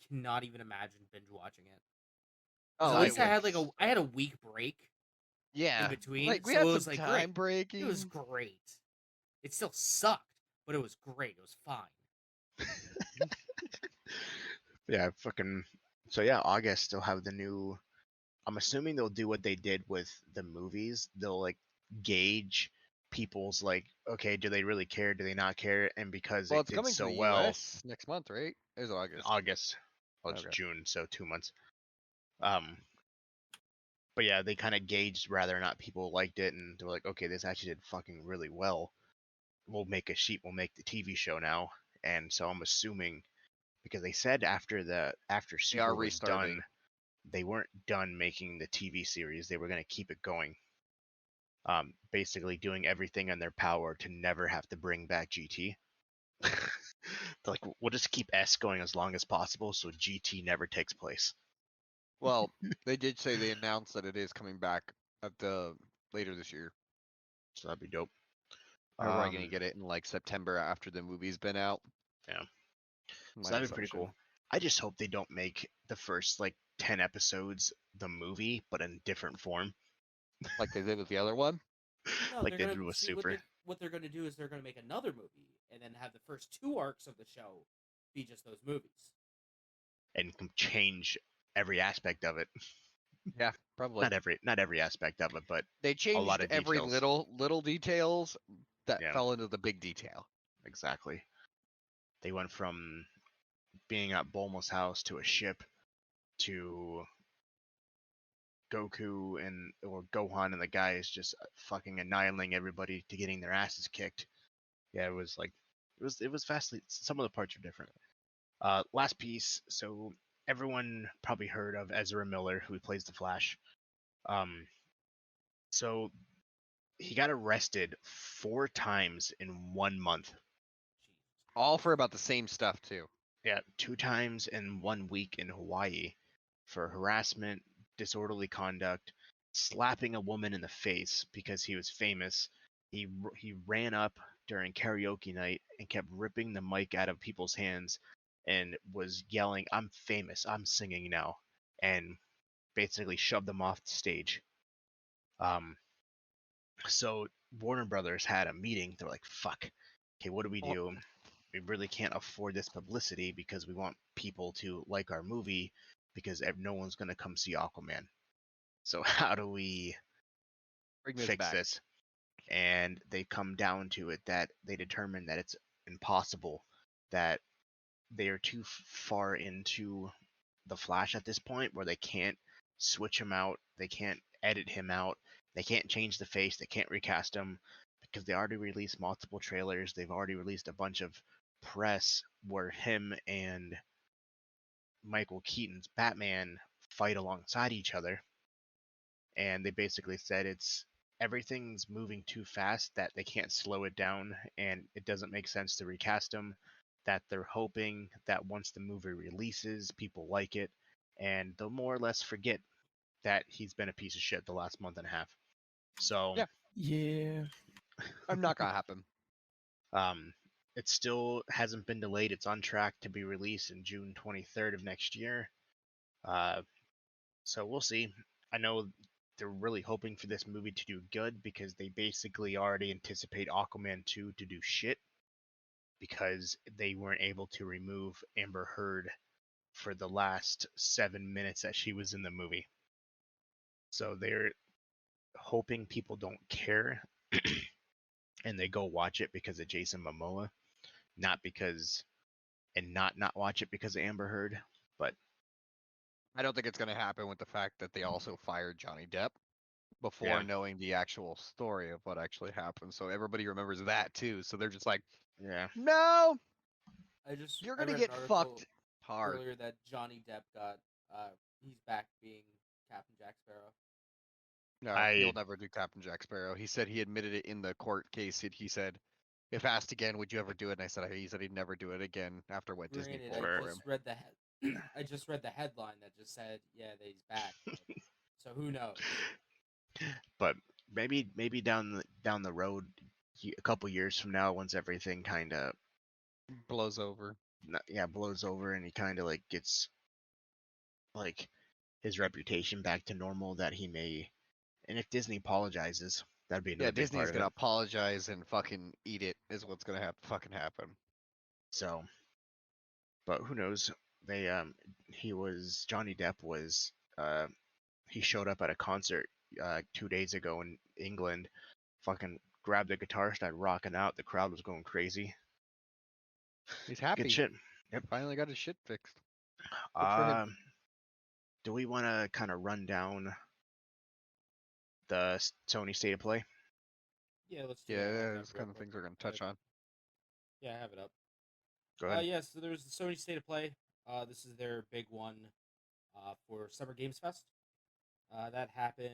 Cannot even imagine binge watching it. Oh, At least I would- had a week break yeah. in between, Like we so had it was some like time great. breaking. It was great. It still sucked, but it was great. It was fine. Yeah, fucking. So yeah, August they'll have the new. I'm assuming they'll do what they did with the movies. They'll like gauge people's like, okay, do they really care? Do they not care? And because Well, it it's did coming so to the well, US next month, right? It was August. August. Well, it's Okay. June, so 2 months. But yeah, they kind of gauged whether or not people liked it, and they were like, okay, this actually did fucking really well. We'll make the TV show now. And so I'm assuming, because they said after Super was restarting. done, they weren't done making the TV series. They were going to keep it going. Basically doing everything in their power to never have to bring back GT. They're like, we'll just keep S going as long as possible so GT never takes place. Well, they did say they announced that it is coming back at the later this year. So that'd be dope. We're probably gonna Um, get it in like September after the movie's been out. Yeah. My So that'd be pretty assumption. cool. I just hope they don't make the first like 10 episodes the movie, but in different form. Like they did with the other one. No, like they they're did gonna with see Super. what they're gonna do is they're gonna make another movie and then have the first 2 arcs of the show be just those movies. And can change every aspect of it. Yeah, probably. Not every aspect of it, but They a changed lot of every details. little details that Yeah. fell into the big detail. Exactly. They went from being at Bulma's house to a ship to Goku or Gohan and the guys just fucking annihilating everybody to getting their asses kicked. Yeah, it was like it was vastly. Some of the parts are different. Last piece. So everyone probably heard of Ezra Miller, who plays the Flash. So he got arrested 4 times in 1 month. All for about the same stuff too. Yeah, 2 times in 1 week in Hawaii for harassment, disorderly conduct, slapping a woman in the face because he was famous. He ran up during karaoke night and kept ripping the mic out of people's hands and was yelling, "I'm famous, I'm singing now," and basically shoved them off the stage. So Warner Brothers had a meeting. They're like, "Fuck, okay, what do we do? We really can't afford this publicity because we want people to like our movie because no one's gonna come see Aquaman. So how do we fix this?" And they come down to it that they determine that it's impossible, that they are too far into the Flash at this point where they can't switch him out, they can't edit him out, they can't change the face, they can't recast him because they already released multiple trailers, they've already released a bunch of press where him and Michael Keaton's Batman fight alongside each other, and they basically said everything's moving too fast that they can't slow it down, and it doesn't make sense to recast him, that they're hoping that once the movie releases, people like it, and they'll more or less forget that he's been a piece of shit the last month and a half. So Yeah. I'm not gonna happen. It still hasn't been delayed. It's on track to be released in June 23rd of next year. So we'll see. I know they're really hoping for this movie to do good because they basically already anticipate Aquaman 2 to do shit because they weren't able to remove Amber Heard for the last 7 minutes that she was in the movie. So they're hoping people don't care and they go watch it because of Jason Momoa, not because and not watch it because of Amber Heard, but I don't think it's gonna happen with the fact that they also fired Johnny Depp before knowing the actual story of what actually happened. So everybody remembers that too. So they're just like, no, you're gonna get fucked hard earlier that Johnny Depp got he's back being Captain Jack Sparrow. No, he'll never do Captain Jack Sparrow. He said he admitted it in the court case. He said, if asked again, would you ever do it? And I said, he said he'd never do it again after what Disney pulled for him. I just read the headline that just said, yeah, that he's back. So who knows? But maybe down the road, a couple years from now, once everything kind of blows over, blows over, and he kind of like gets like his reputation back to normal, that he may. And if Disney apologizes, that'd be another big Disney's part of gonna it. apologize and fucking eat it is what's gonna have to fucking happen. So, but who knows? Johnny Depp was he showed up at a concert 2 days ago in England, fucking grabbed the guitar, started rocking out. The crowd was going crazy. He's happy. Good shit. Yep. Finally got his shit fixed. Do we want to kind of run down the Sony State of Play? Yeah, let's do that. Those kind of things we're going to touch on. Yeah, I have it up. Go ahead. So there's the Sony State of Play. This is their big one for Summer Games Fest. That happened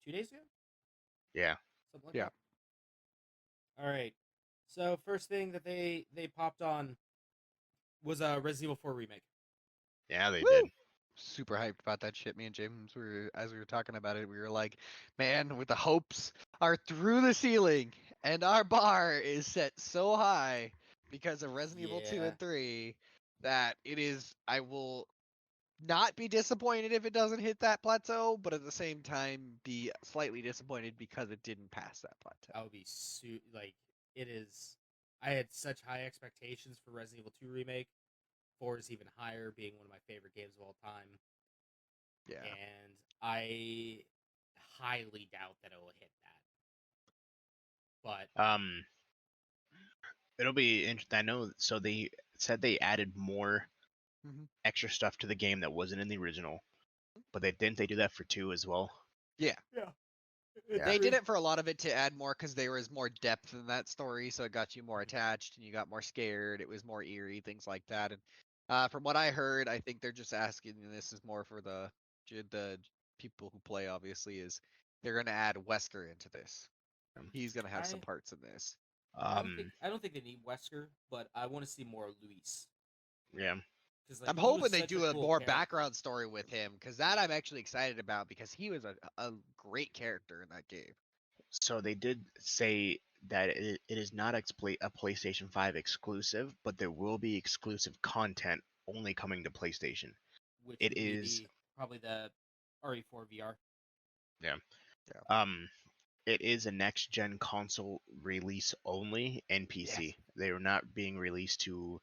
2 days ago? Yeah. Something like that. All right. So first thing that they popped on was Resident Evil 4 Remake. Yeah, they did. Super hyped about that shit. Me and James as we were talking about it, we were like, man, with the hopes are through the ceiling, and our bar is set so high because of Resident Evil 2 and 3 that it is. I will not be disappointed if it doesn't hit that plateau, but at the same time be slightly disappointed because it didn't pass that plateau. I would be it is. I had such high expectations for Resident Evil 2 remake. 4 is even higher, being one of my favorite games of all time. Yeah. And I highly doubt that it will hit that. But it'll be interesting. I know. So they said they added more extra stuff to the game that wasn't in the original, but they do that for 2 as well. Yeah. Yeah. They did it for a lot of it to add more because there was more depth in that story, so it got you more attached and you got more scared. It was more eerie, things like that. And from what I heard, I think they're just asking, and this is more for the people who play, obviously, is they're going to add Wesker into this. He's going to have some parts in this. I don't think they need Wesker, but I want to see more Luis. Yeah. Like, I'm hoping they do a more background story with him, because that I'm actually excited about, because he was a great character in that game. So they did say that it is not a PlayStation 5 exclusive, but there will be exclusive content only coming to PlayStation. Which it is probably the RE4 VR. Yeah. It is a next gen console release only and PC. Yes. They are not being released to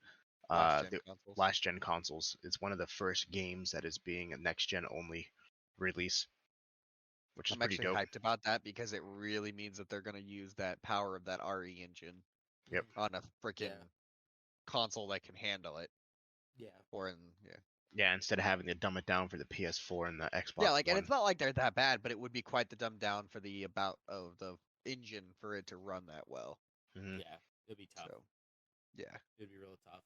last gen consoles. It's one of the first games that is being a next gen only release, which is pretty dope. I'm actually hyped about that because it really means that they're going to use that power of that RE engine. Yep. On a freaking console that can handle it. Yeah. Yeah, instead of having to dumb it down for the PS4 and the Xbox. Yeah, and it's not like they're that bad, but it would be quite the dumb down for the engine for it to run that well. Mm-hmm. Yeah, it'd be tough. So, yeah, it'd be real tough.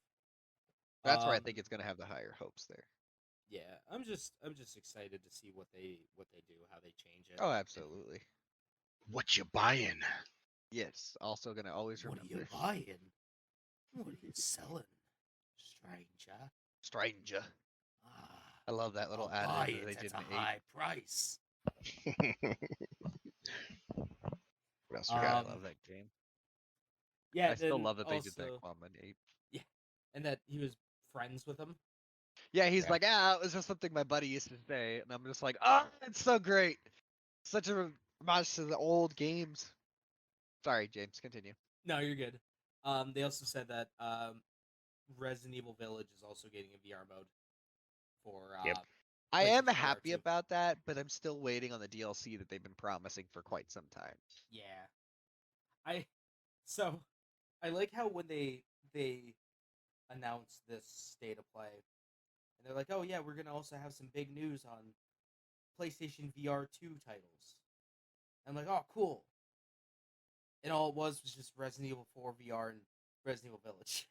That's where I think it's gonna have the higher hopes there. Yeah, I'm just excited to see what they do, how they change it. Oh, absolutely. What you buying? Yes, also gonna always remember. What are you buying? What are you selling, stranger? I love that little ad that they did. At a high price. What else we got? I love that game. Yeah, I still love that they did that Quamman 8. Yeah, and that he was friends with him. Yeah, he's like, it was just something my buddy used to say, and I'm just like, it's so great. Such a homage to the old games. Sorry, James, continue. No, you're good. They also said that Resident Evil Village is also getting a VR mode for I am happy about that, but I'm still waiting on the DLC that they've been promising for quite some time. Yeah. I like how when they announced this state of play, and they're like, oh yeah, we're gonna also have some big news on PlayStation VR 2 titles. I'm like, oh cool. And all it was just Resident Evil 4 VR and Resident Evil Village.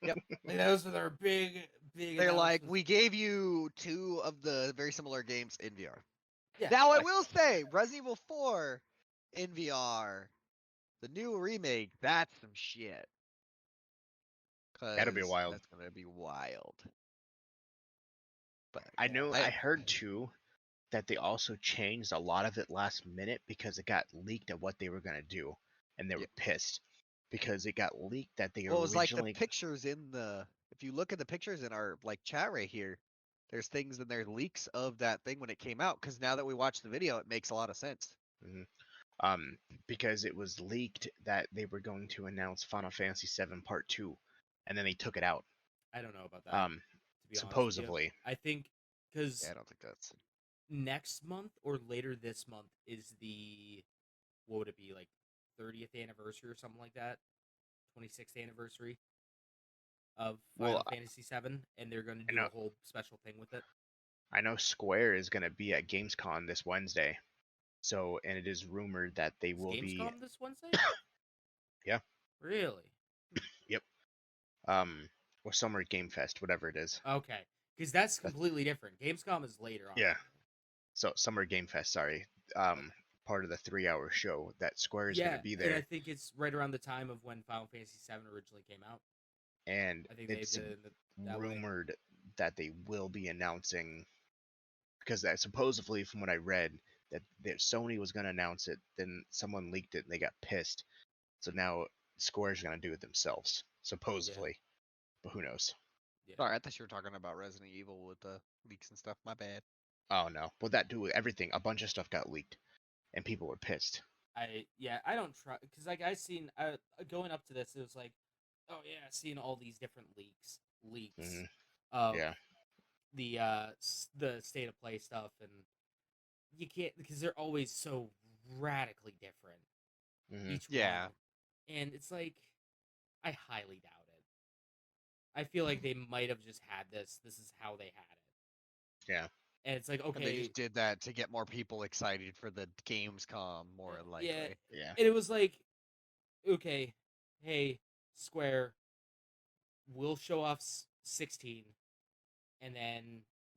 Yep. Like those were their big. They're like, we gave you 2 of the very similar games in VR. Yeah. Now I will say, Resident Evil 4 in VR, the new remake, that's some shit. That'll be wild. That's gonna be wild. But I heard too that they also changed a lot of it last minute because it got leaked at what they were gonna do, and they were pissed because it got leaked that they originally. It was like the pictures in the. If you look at the pictures in our chat right here, there's things and there's leaks of that thing when it came out. Because now that we watch the video, it makes a lot of sense. Mm-hmm. Because it was leaked that they were going to announce Final Fantasy VII Part 2, and then they took it out. I don't know about that. To be supposedly, I think because I don't think that's next month or later this month is the what would it be like 30th anniversary or something like that, 26th anniversary of Final Fantasy VII, and they're going to do a whole special thing with it. I know Square is going to be at Gamescom this Wednesday. So, and it is rumored that they will be Gamescom this Wednesday. Yeah. Really? Yep. Or Summer Game Fest, whatever it is. Okay, because that's completely different. Gamescom is later on. Yeah. So Summer Game Fest, sorry. Part of the 3-hour show that Square is going to be there. And I think it's right around the time of when Final Fantasy VII originally came out. And I think it's rumored that they will be announcing, because that supposedly, from what I read, that Sony was going to announce it, then someone leaked it and they got pissed. So now Square's going to do it themselves, supposedly. But who knows? Yeah. Sorry, I thought you were talking about Resident Evil with the leaks and stuff. My bad. Oh no, well that do everything. A bunch of stuff got leaked, and people were pissed. I don't try because like I seen going up to this, it was like, oh yeah, seeing all these different leaks of Yeah. the state of play stuff, and you can't because they're always so radically different each Yeah. one, and it's like I highly doubt it. I feel like they might have just had this. This is how they had it. Yeah. And it's like, And okay, they just did that to get more people excited for the Gamescom, more likely. Yeah. And it was like, okay, hey, Square, we'll show off 16, and then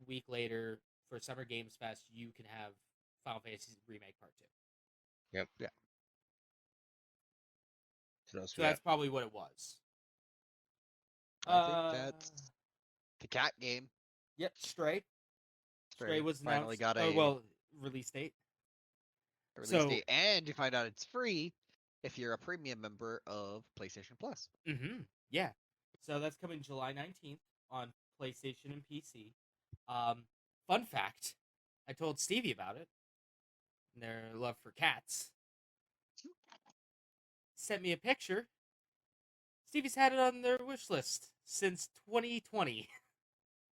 a week later for Summer Games Fest, you can have Final Fantasy Remake Part 2. Yep. Yeah. So that's probably what it was. I think that's the cat game. Yep, Stray. Stray was finally announced. got a release date. date, and you find out it's free if you're a premium member of PlayStation Plus. Mm-hmm. Yeah. So that's coming July 19th on PlayStation and PC. Fun fact, I told Stevie about it. And their love for cats. Sent me a picture. Stevie's had it on their wish list since 2020.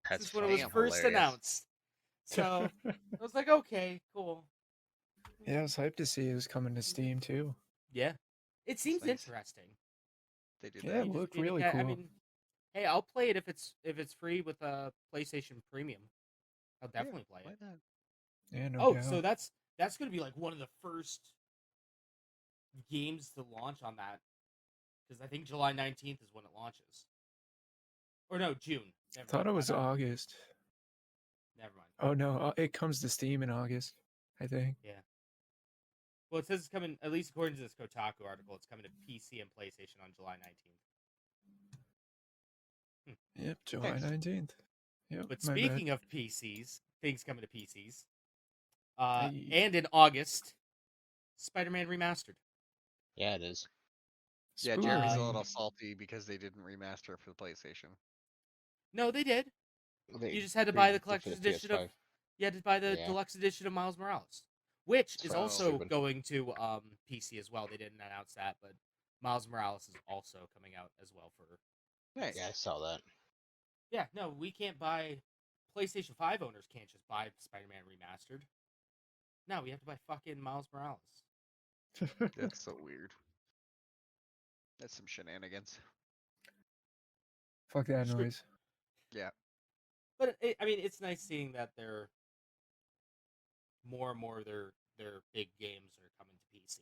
That's since when it was first hilarious. announced. So I was like, okay, cool. Yeah, I was hyped to see it was coming to Steam too. Yeah. It seems nice. interesting. They did Yeah, that. it looked really cool. I mean, hey, I'll play it if it's free with a PlayStation Premium. I'll definitely play it. Why not? Yeah, no doubt. So that's going to be like one of the first games to launch on that, because I think July 19th is when it launches. Or no, June. I thought it was August. Never mind. Oh no, it comes to Steam in August, I think. Yeah. Well, it says it's coming, at least according to this Kotaku article, it's coming to PC and PlayStation on July 19th. Yep, July 19th. Yep. But my speaking bad. of PCs, things coming to PCs, Hey. and in August, Spider-Man Remastered. Yeah, it is. Yeah, Spooky. Jeremy's a little salty because they didn't remaster it for the PlayStation. No, they did. They You just had to buy the redid it for collector's the edition of. PS5. You had to buy the Yeah. deluxe edition of Miles Morales, which is So also stupid. going to PC as well. They didn't announce that, but Miles Morales is also coming out as well for. Nice. Yeah, I saw that. Yeah, no, we can't buy. PlayStation 5 owners can't just buy Spider-Man Remastered. No, we have to buy fucking Miles Morales. That's so weird. That's some shenanigans. Fuck that Sure. noise. Yeah. But I mean, it's nice seeing that they're more and more their big games are coming to PC.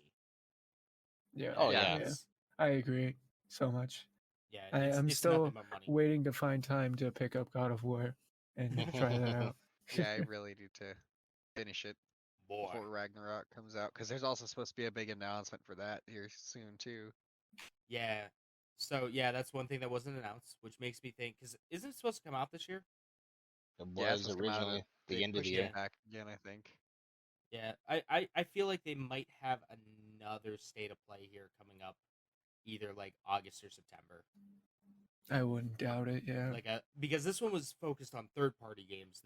Yeah. Oh, yeah. yeah. I agree so much. Yeah, I'm it's still nothing but money. waiting to find time to pick up God of War and try that out. Yeah, I really need to finish it Boy. before Ragnarok comes out, because there's also supposed to be a big announcement for that here soon too. Yeah. So yeah, that's one thing that wasn't announced, which makes me think, because isn't it supposed to come out this year? It Yeah, was it's supposed to come out, originally they the end of the pushed year. it back again, I think. Yeah, I feel like they might have another state of play here coming up, either like August or September. I wouldn't doubt it. Yeah. Like because this one was focused on third-party games.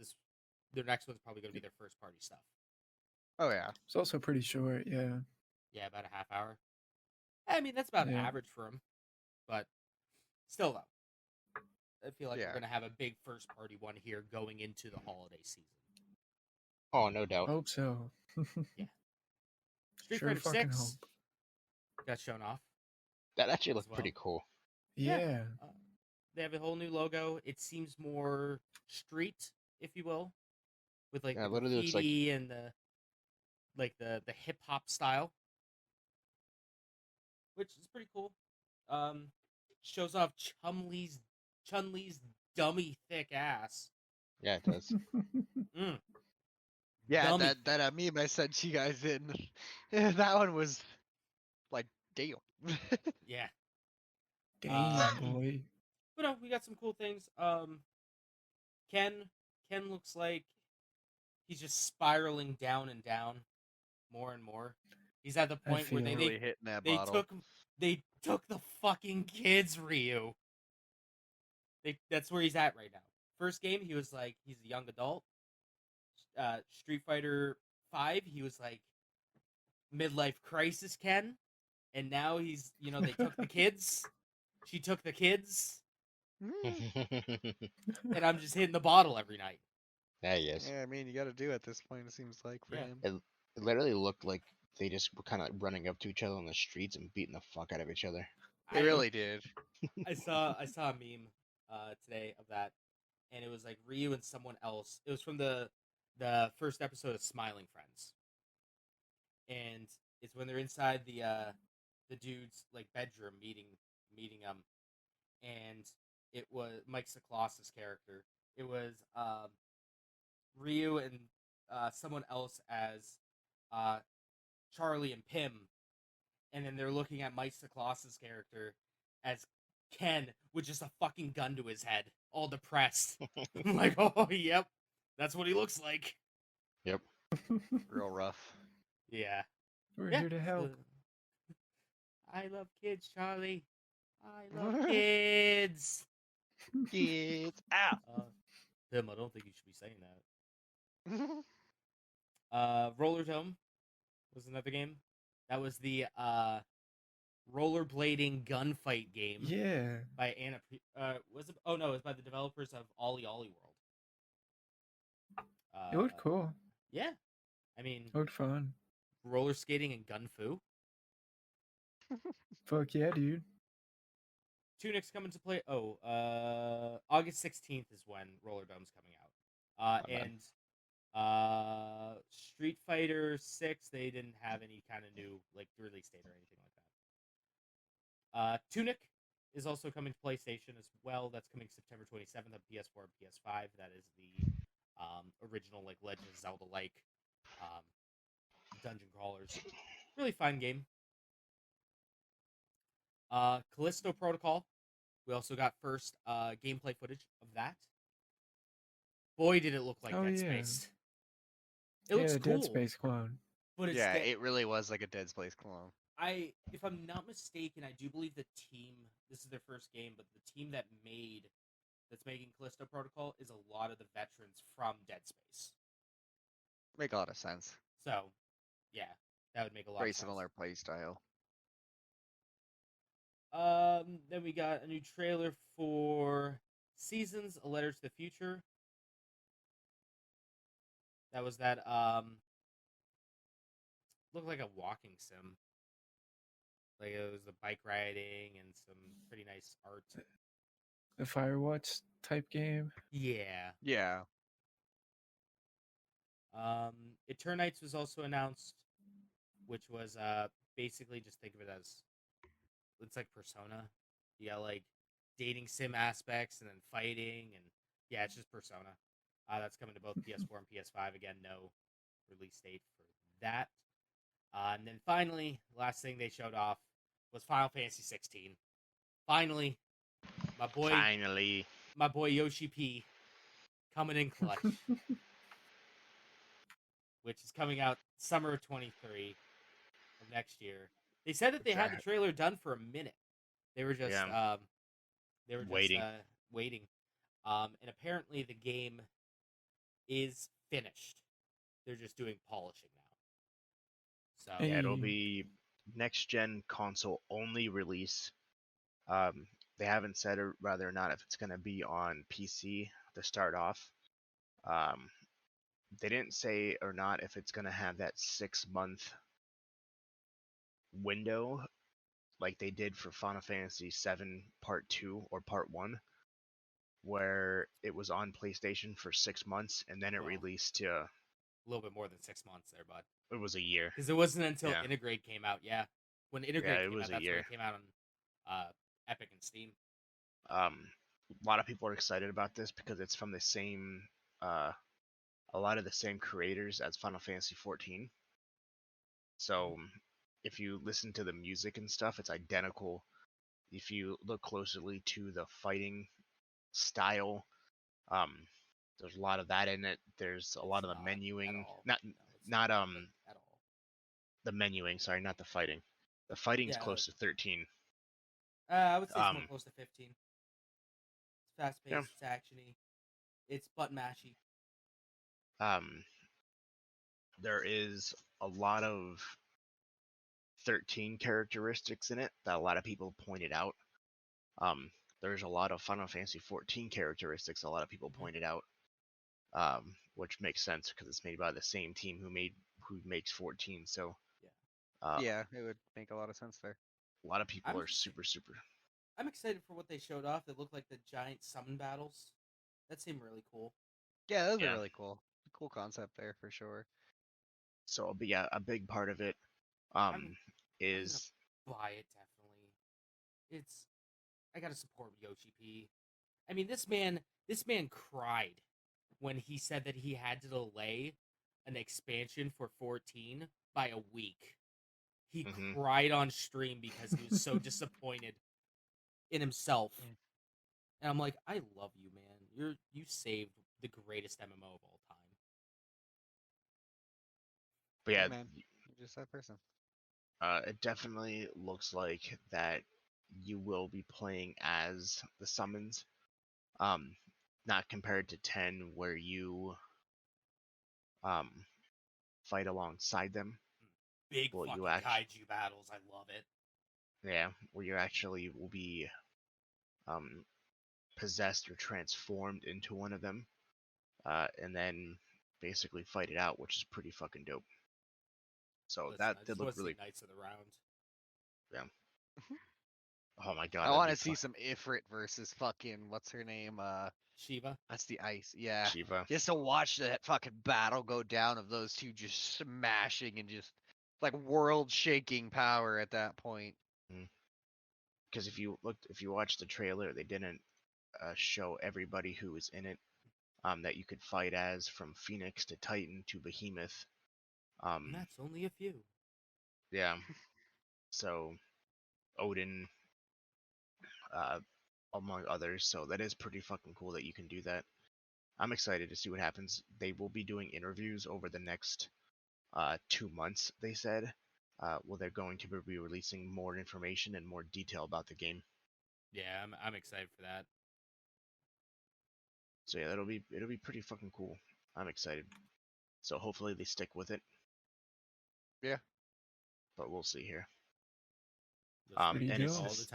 Their next one's probably going to be their first-party stuff. Oh yeah. It's also pretty short. Yeah. Yeah, about a half hour. I mean, that's about Yeah. average for them, but still though, I feel like Yeah. we're going to have a big first-party one here going into the holiday season. Oh, no doubt. Hope so. Street Sure Fighter fucking 6 hope. got shown off. That actually as looked pretty cool. Yeah. They have a whole new logo. It seems more street, if you will, with like Yeah, the literally looks like- graffiti and the hip hop style, which is pretty cool. Shows off Chun-Li's dummy thick ass. Yeah, it does. Mm. Yeah, Dummy. that meme I sent you guys in, that one was like, damn. Yeah. Damn, boy. But no, we got some cool things. Ken looks like he's just spiraling down and down more and more. He's at the I point where feel Really hitting that they bottle. took the fucking kids, Ryu. That's where he's at right now. First game, he was like he's a young adult. Street Fighter 5, he was like midlife crisis Ken, and now he's they took the kids. She took the kids, and I'm just hitting the bottle every night. Yeah, yes. Yeah, I mean, you got to do at this point. It seems like for him. It literally looked like they just were kind of running up to each other on the streets and beating the fuck out of each other. They really did. I saw a meme today of that, and it was like Ryu and someone else. It was from the first episode of Smiling Friends, and it's when they're inside the dude's like bedroom meeting and it was Mike Sicklaus's character. It was Ryu and someone else as Charlie and Pim, and then they're looking at Mike Sicklaus's character as Ken with just a fucking gun to his head, all depressed. I'm like, oh, yep, that's what he looks like. Yep. Real rough. Yeah. We're here to help. I love kids, Charlie. I love kids. Kids out. Tim, I don't think you should be saying that. Roller Dome was another game. That was the rollerblading gunfight game. Yeah. By Anna. Was it? Oh no, it was by the developers of Ollie Ollie World. It looked cool. Yeah, I mean, it looked fun. Roller skating and gun fu. Fuck yeah, dude. Tunic's coming to play. August 16th is when Roller Dome's coming out. And Street Fighter 6, they didn't have any kind of new like release date or anything like that. Tunic is also coming to PlayStation as well. That's coming September 27th on PS4 and PS5. That is the original like Legend of Zelda like dungeon crawlers. Really fun game. Callisto Protocol. We also got first gameplay footage of that. Boy, did it look like Dead Space. It looks cool. Dead Space clone. But it's it really was like a Dead Space clone. If I'm not mistaken, I do believe the team, this is their first game, but the team that's making Callisto Protocol is a lot of the veterans from Dead Space. Make a lot of sense. So, yeah, that would make a lot Very of sense. similar play style. Then we got a new trailer for Seasons: A Letter to the Future. That was that looked like a walking sim. Like it was the bike riding and some pretty nice art. The Firewatch type game. Yeah. Yeah. Eternites was also announced, which was basically just think of it as it's like Persona. You got like dating sim aspects and then fighting and yeah, it's just Persona. That's coming to both PS4 and PS5 again. No release date for that. And then finally, last thing they showed off was Final Fantasy 16. Finally, my boy Yoshi P coming in clutch, which is coming out summer of 23 of next year. They said that they had the trailer done for a minute. They were just waiting. And apparently the game is finished. They're just doing polishing now. So yeah, it'll be next gen console only release. They haven't said whether or not if it's going to be on PC to start off. They didn't say or not if it's going to have that 6-month window like they did for Final Fantasy VII Part 2 or Part 1, where it was on PlayStation for 6 months and then it released to a little bit more than 6 months there, bud. It was a year. Because it wasn't until Integrate came out. Yeah, when Integrate came out, that's when it came out on Epic and Steam. A lot of people are excited about this because it's from the same, a lot of the same creators as Final Fantasy 14. So if you listen to the music and stuff, it's identical. If you look closely to the fighting style, there's a lot of that in it. There's a lot of the menuing, not the menuing. Sorry, not the fighting. The fighting's close to 13. I would say it's more close to 15. fast paced, Yeah. it's actiony, it's button mashy. There is a lot of 13 characteristics in it that a lot of people pointed out. There's a lot of Final Fantasy 14 characteristics a lot of people pointed out, which makes sense because it's made by the same team who makes 14. So yeah, it would make a lot of sense there. a lot of people are super. I'm excited for what they showed off. It looked like the giant summon battles. That seemed really cool. Yeah, those are really cool. Cool concept there for sure. So, but yeah, a big part of it is I'm gonna buy it definitely. I gotta support Yoshi P. I mean, this man cried when he said that he had to delay an expansion for 14 by a week. He cried on stream because he was so disappointed in himself. And I'm like, I love you, man. You saved the greatest MMO of all time. But yeah, man, you're just that person. It definitely looks like that you will be playing as the summons. Not compared to 10 where you fight alongside them. Big fucking kaiju battles. I love it. Yeah, where you actually will be possessed or transformed into one of them, and then basically fight it out, which is pretty fucking dope. So that did look really. Knights of the Round. Yeah. Oh my god. I want to see some Ifrit versus fucking what's her name? Shiva. That's the ice. Yeah. Shiva. Just to watch that fucking battle go down of those two just smashing and just like world shaking power at that point. Because if you watch the trailer, they didn't show everybody who was in it. That you could fight as, from Phoenix to Titan to Behemoth. And that's only a few. Yeah. So Odin, among others. So that is pretty fucking cool that you can do that. I'm excited to see what happens. They will be doing interviews over the next 2 months, they said. Well, they're going to be releasing more information and more detail about the game. Yeah, I'm excited for that. So yeah, it'll be pretty fucking cool. I'm excited. So hopefully they stick with it. Yeah. But we'll see here. And it's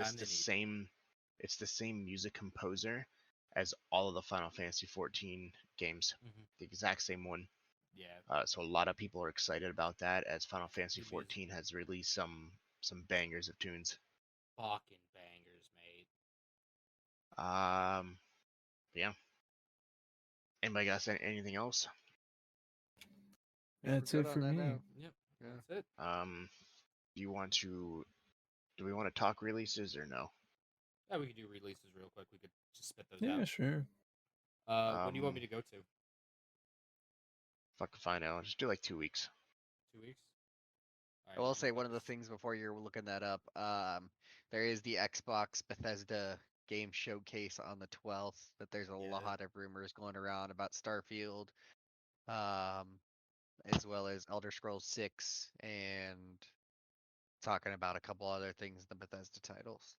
the same music composer as all of the Final Fantasy 14 games. The exact same one. Yeah. So a lot of people are excited about that, as Final Fantasy 14 has released some bangers of tunes. Fucking bangers, mate. Yeah. Anybody got anything else? That's it for me. Yep. Yeah. That's it. Do we want to talk releases or no? Yeah, we could do releases real quick. We could just spit those Yeah, out. sure. When do you want me to go to? Fuck if I know. Just do like 2 weeks. 2 weeks? Right, I will say one of the things before you're looking that up, there is the Xbox Bethesda game showcase on the 12th that there's a lot of rumors going around about Starfield, as well as Elder Scrolls 6 and talking about a couple other things in the Bethesda titles.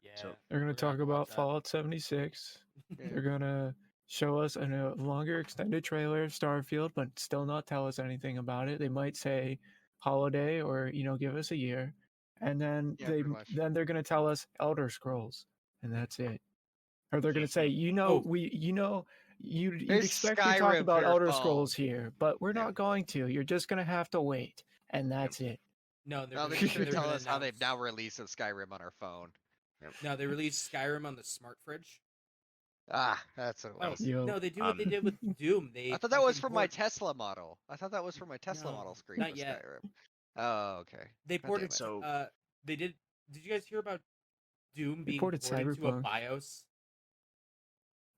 Yeah. So they're going to talk about Fallout 76. They're going to show us a longer extended trailer of Starfield, but still not tell us anything about it. They might say holiday or give us a year, and then they're going to tell us Elder Scrolls, and that's it. Or they're going to say, you'd expect me to talk about Elder Scrolls here, but we're not going to. You're just going to have to wait, and that's it. No, they're going to tell us how they've now released Skyrim on our phone. No, they released Skyrim on the smart fridge. Ah, that's what it was. No, they do what they did with Doom. I thought that was for my Tesla model. Screen. Not yet. Skyrim. Oh, okay. They ported. They did. Did you guys hear about Doom being ported to a BIOS?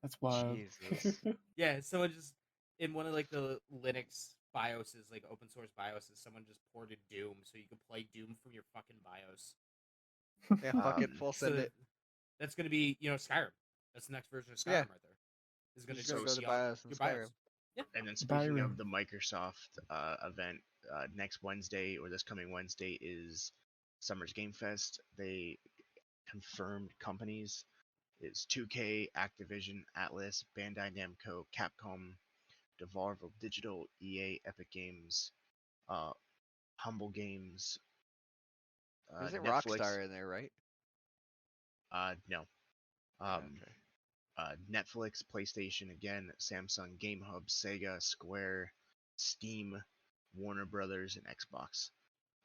That's wild. Jesus. Yeah, someone just in one of like the Linux BIOSes, like open source BIOSes, someone just ported Doom so you can play Doom from your fucking BIOS. Yeah, fuck it, full send it. That's gonna be, Skyrim. That's the next version of Skyrim right there. It's gonna go to BIOS and Skyrim. Yeah. And then speaking of the Microsoft event, next Wednesday or this coming Wednesday is Summer's Game Fest. They confirmed companies is 2K, Activision, Atlas, Bandai Namco, Capcom, Devolver Digital, EA, Epic Games, Humble Games, Isn't Netflix. Rockstar in there, right? No. Okay. Netflix, PlayStation again, Samsung, Game Hub, Sega, Square, Steam, Warner Brothers, and Xbox.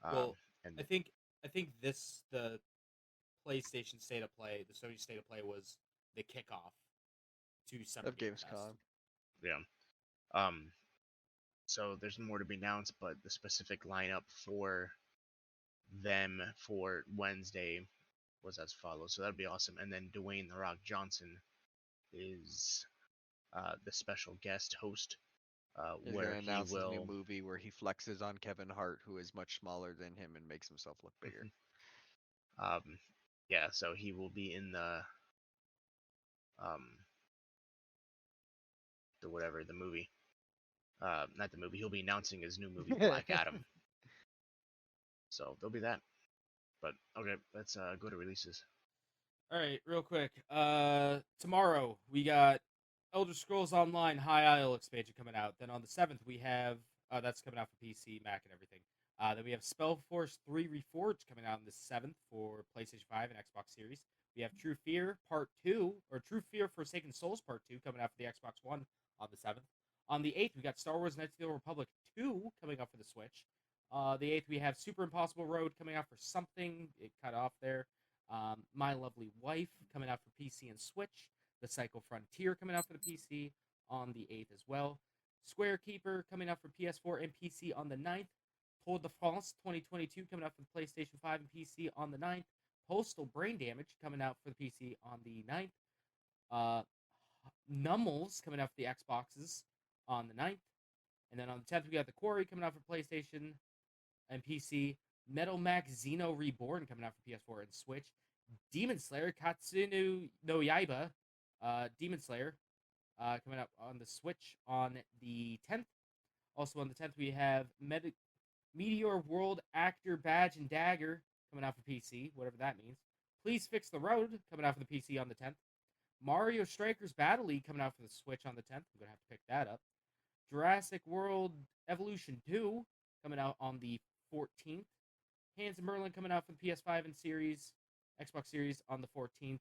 Well, and I think the PlayStation State of Play, the Sony State of Play was the kickoff to Summer Of Game Fest. Gamescom. yeah. So there's more to be announced, but the specific lineup for them for Wednesday was as follows. So that'd be awesome. And then Dwayne The Rock Johnson is the special guest host, He's where gonna he announce his new will. movie where he flexes on Kevin Hart, who is much smaller than him, and makes himself look bigger. Yeah, so he will be in the movie. Not the movie. He'll be announcing his new movie, Black Adam. So there'll be that. But okay, let's go to releases. All right, real quick. Tomorrow we got Elder Scrolls Online High Isle expansion coming out. Then on the 7th we have that's coming out for PC, Mac, and everything. Then we have Spellforce 3 Reforged coming out on the 7th for PlayStation 5 and Xbox Series. We have True Fear Part 2 or True Fear Forsaken Souls Part 2 coming out for the Xbox One on the 7th. On the 8th we got Star Wars Knights of the Old Republic 2 coming out for the Switch. The 8th we have Super Impossible Road coming out for something. It cut off there. My Lovely Wife coming out for PC and Switch. The Psycho Frontier coming out for the PC on the 8th as well. Square Keeper coming out for PS4 and PC on the 9th. Tour de France 2022 coming out for the PlayStation 5 and PC on the 9th. Postal Brain Damage coming out for the PC on the 9th. Nummels coming out for the Xboxes on the 9th. And then on the 10th, we got The Quarry coming out for PlayStation and PC. Metal Max Xeno Reborn coming out for PS4 and Switch. Demon Slayer Katsunu no Yaiba, Demon Slayer, coming out on the Switch on the 10th. Also on the 10th, we have Meteor World Actor Badge and Dagger coming out for PC, whatever that means. Please Fix the Road coming out for the PC on the 10th. Mario Strikers Battle League coming out for the Switch on the 10th. I'm going to have to pick that up. Jurassic World Evolution 2 coming out on the 14th. Hans and Merlin coming out for the PS5 and Series, Xbox Series on the 14th.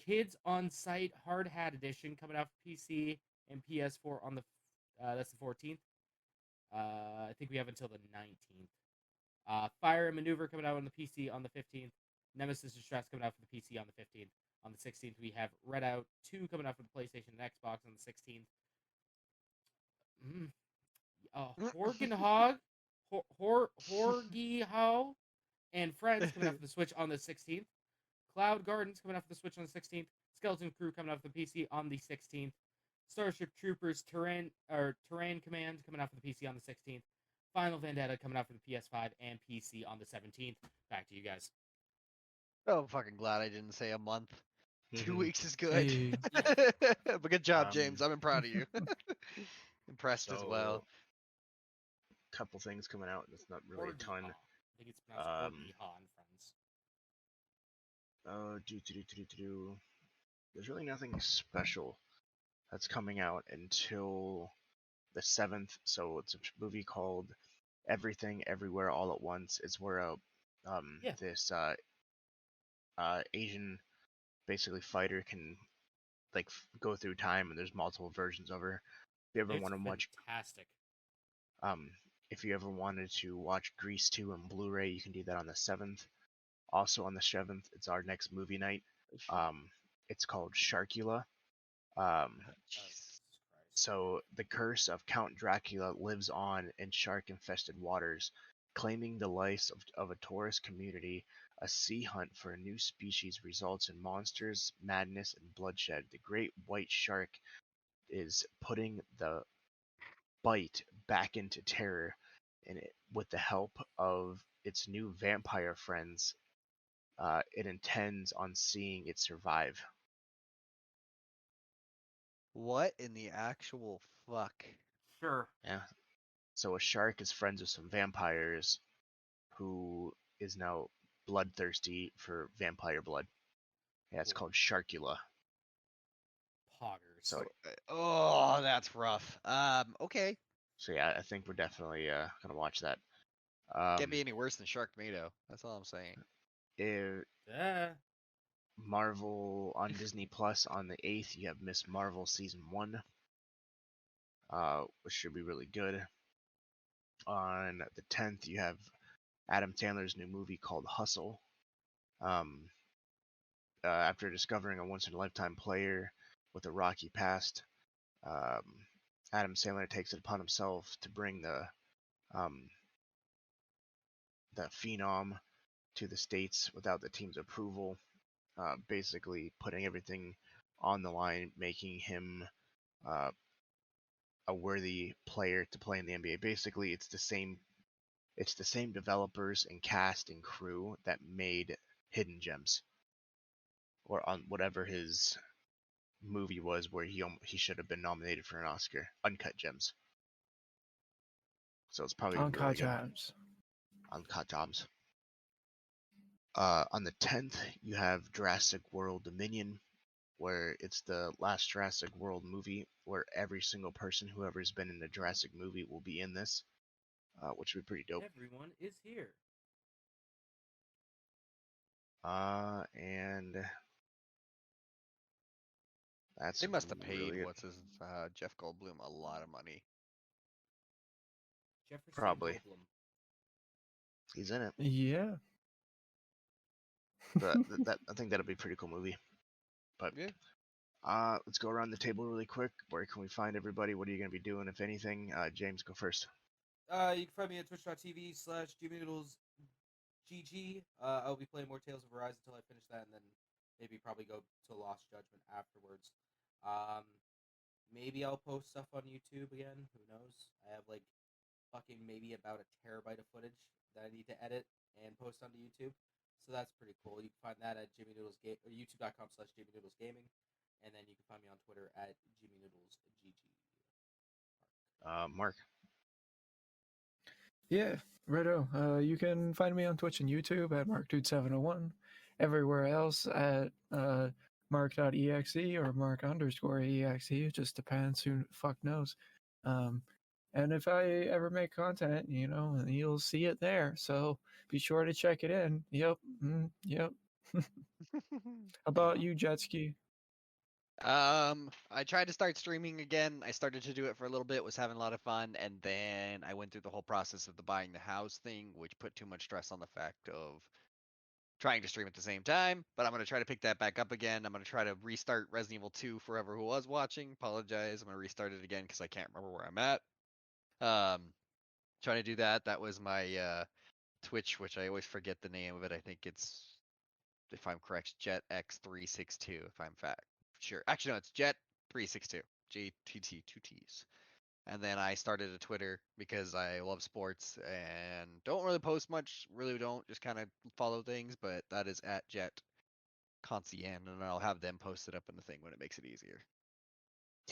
Kids on Site Hard Hat Edition coming out for PC and PS4 on the that's the 14th. I think we have until the 19th. Fire and Maneuver coming out on the PC on the 15th. Nemesis Distress coming out for the PC on the 15th. On the 16th, we have Redout 2 coming out for the PlayStation and Xbox on the 16th. Horgenhog, Horgiho, and Friends coming out for the Switch on the 16th. Cloud Gardens coming out for the Switch on the 16th. Skeleton Crew coming out for the PC on the 16th. Starship Troopers Terrain Command coming out for the PC on the 16th. Final Vendetta coming out for the PS5 and PC on the 17th. Back to you guys. Oh, I'm fucking glad I didn't say a month. 2 weeks is good. Hey. But good job, James. I'm proud of you. Impressed as well. Couple things coming out. It's not really a ton. I think it's pronounced Horgiha and Friends. There's really nothing special that's coming out until the 7th. So it's a movie called Everything Everywhere All at Once. It's where this Asian basically fighter can go through time, and there's multiple versions of her. If you ever want to watch, fantastic. If you ever wanted to watch Grease 2 on Blu-ray, you can do that on the 7th. Also on the 7th, it's our next movie night. It's called Sharkula. So the curse of Count Dracula lives on in shark-infested waters, claiming the lives of a tourist community. A sea hunt for a new species results in monsters, madness, and bloodshed. The great white shark is putting the bite back into terror, and with the help of its new vampire friends, it intends on seeing it survive. What in the actual fuck? Sure. Yeah. So a shark is friends with some vampires who is now bloodthirsty for vampire blood. Yeah, it's called Sharkula. Poggers. So, oh, that's rough. Okay. So yeah, I think we're definitely gonna watch that. Can't be any worse than Sharknado. That's all I'm saying. Yeah. Marvel on Disney Plus on the 8th, you have Miss Marvel Season 1, which should be really good. On the 10th, you have Adam Sandler's new movie called Hustle. After discovering a once-in-a-lifetime player with a rocky past, Adam Sandler takes it upon himself to bring the phenom to the States without the team's approval, basically putting everything on the line, making him a worthy player to play in the NBA. Basically, it's the same developers and cast and crew that made Hidden Gems, or on whatever his movie was where he should have been nominated for an Oscar, Uncut Gems. So it's probably Uncut really good. Gems. Uncut Gems. On the 10th, you have Jurassic World Dominion, where it's the last Jurassic World movie, where every single person who ever's been in a Jurassic movie will be in this, which would be pretty dope. Everyone is here. And that's They must have paid really Jeff Goldblum a lot of money. Jefferson Probably. Goldblum. He's in it. Yeah. But I think that'll be a pretty cool movie. But yeah. Let's go around the table really quick. Where can we find everybody? What are you going to be doing, if anything? James, go first. You can find me at twitch.tv/GMNoodlesGG. I'll be playing more Tales of Arise until I finish that, and then maybe probably go to Lost Judgment afterwards. Maybe I'll post stuff on YouTube again. Who knows? I have like fucking maybe about a terabyte of footage that I need to edit and post onto YouTube. So that's pretty cool. You can find that at or youtube.com/JimmyNoodlesGaming. And then you can find me on Twitter at JimmyNoodlesGG. Mark. Yeah, righto. You can find me on Twitch and YouTube at MarkDude701. Everywhere else at mark.exe or mark_exe. It just depends. Who fuck knows. And if I ever make content, you'll see it there. So be sure to check it in. Yep. Yep. How about you, Jetski? I tried to start streaming again. I started to do it for a little bit, was having a lot of fun, and then I went through the whole process of the buying the house thing, which put too much stress on the fact of trying to stream at the same time. But I'm gonna try to pick that back up again. I'm gonna try to restart Resident Evil 2 for whoever who was watching. Apologize. I'm gonna restart it again because I can't remember where I'm at. Trying to do that. That was my Twitch, which I always forget the name of it. I think it's, if I'm correct, JetX362. If I'm sure. Actually, no, it's Jet362. JTT 2Ts. And then I started a Twitter because I love sports and don't really post much. Really don't. Just kind of follow things. But that is at Jet Concien, and I'll have them post it up in the thing when it makes it easier.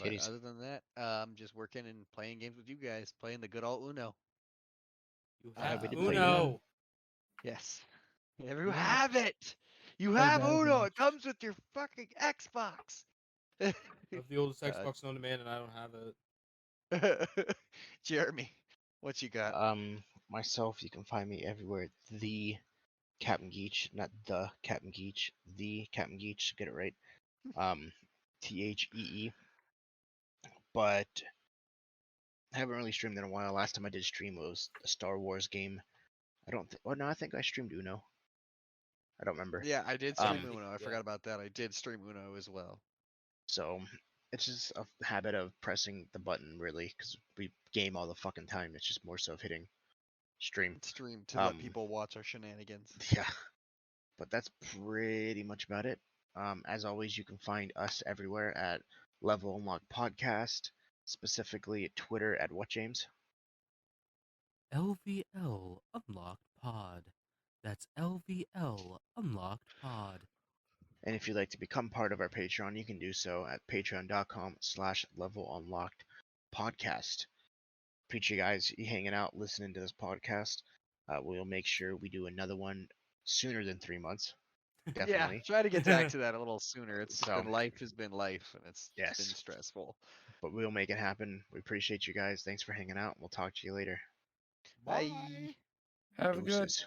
But other than that, just working and playing games with you guys, playing the good old Uno. You have Uno. Yes. You have it. You have Uno. It comes with your fucking Xbox. I have the oldest Xbox known to man, and I don't have it. Jeremy, what you got? Myself, you can find me everywhere. The Captain Geach, not the Captain Geach. The Captain Geach. Get it right. THEE. But I haven't really streamed in a while. Last time I did stream was a Star Wars game. I think I streamed Uno. I don't remember. Yeah, I did stream Uno. I forgot about that. I did stream Uno as well. So it's just a habit of pressing the button, really, because we game all the fucking time. It's just more so of hitting stream. Stream to let people watch our shenanigans. Yeah. But that's pretty much about it. As always, you can find us everywhere at Level Unlock Podcast, specifically at Twitter at what, James? LVL Unlocked Pod. That's LVL Unlocked Pod. And if you'd like to become part of our Patreon, you can do so at patreon.com/levelunlockedpodcast. Appreciate you guys hanging out, listening to this podcast. We'll make sure we do another one sooner than 3 months. Definitely. Yeah, try to get back to that a little sooner. It's So- been life has been life, and it's Yes. been stressful. But we'll make it happen. We appreciate you guys. Thanks for hanging out. We'll talk to you later. Bye. Have a good. Deuces.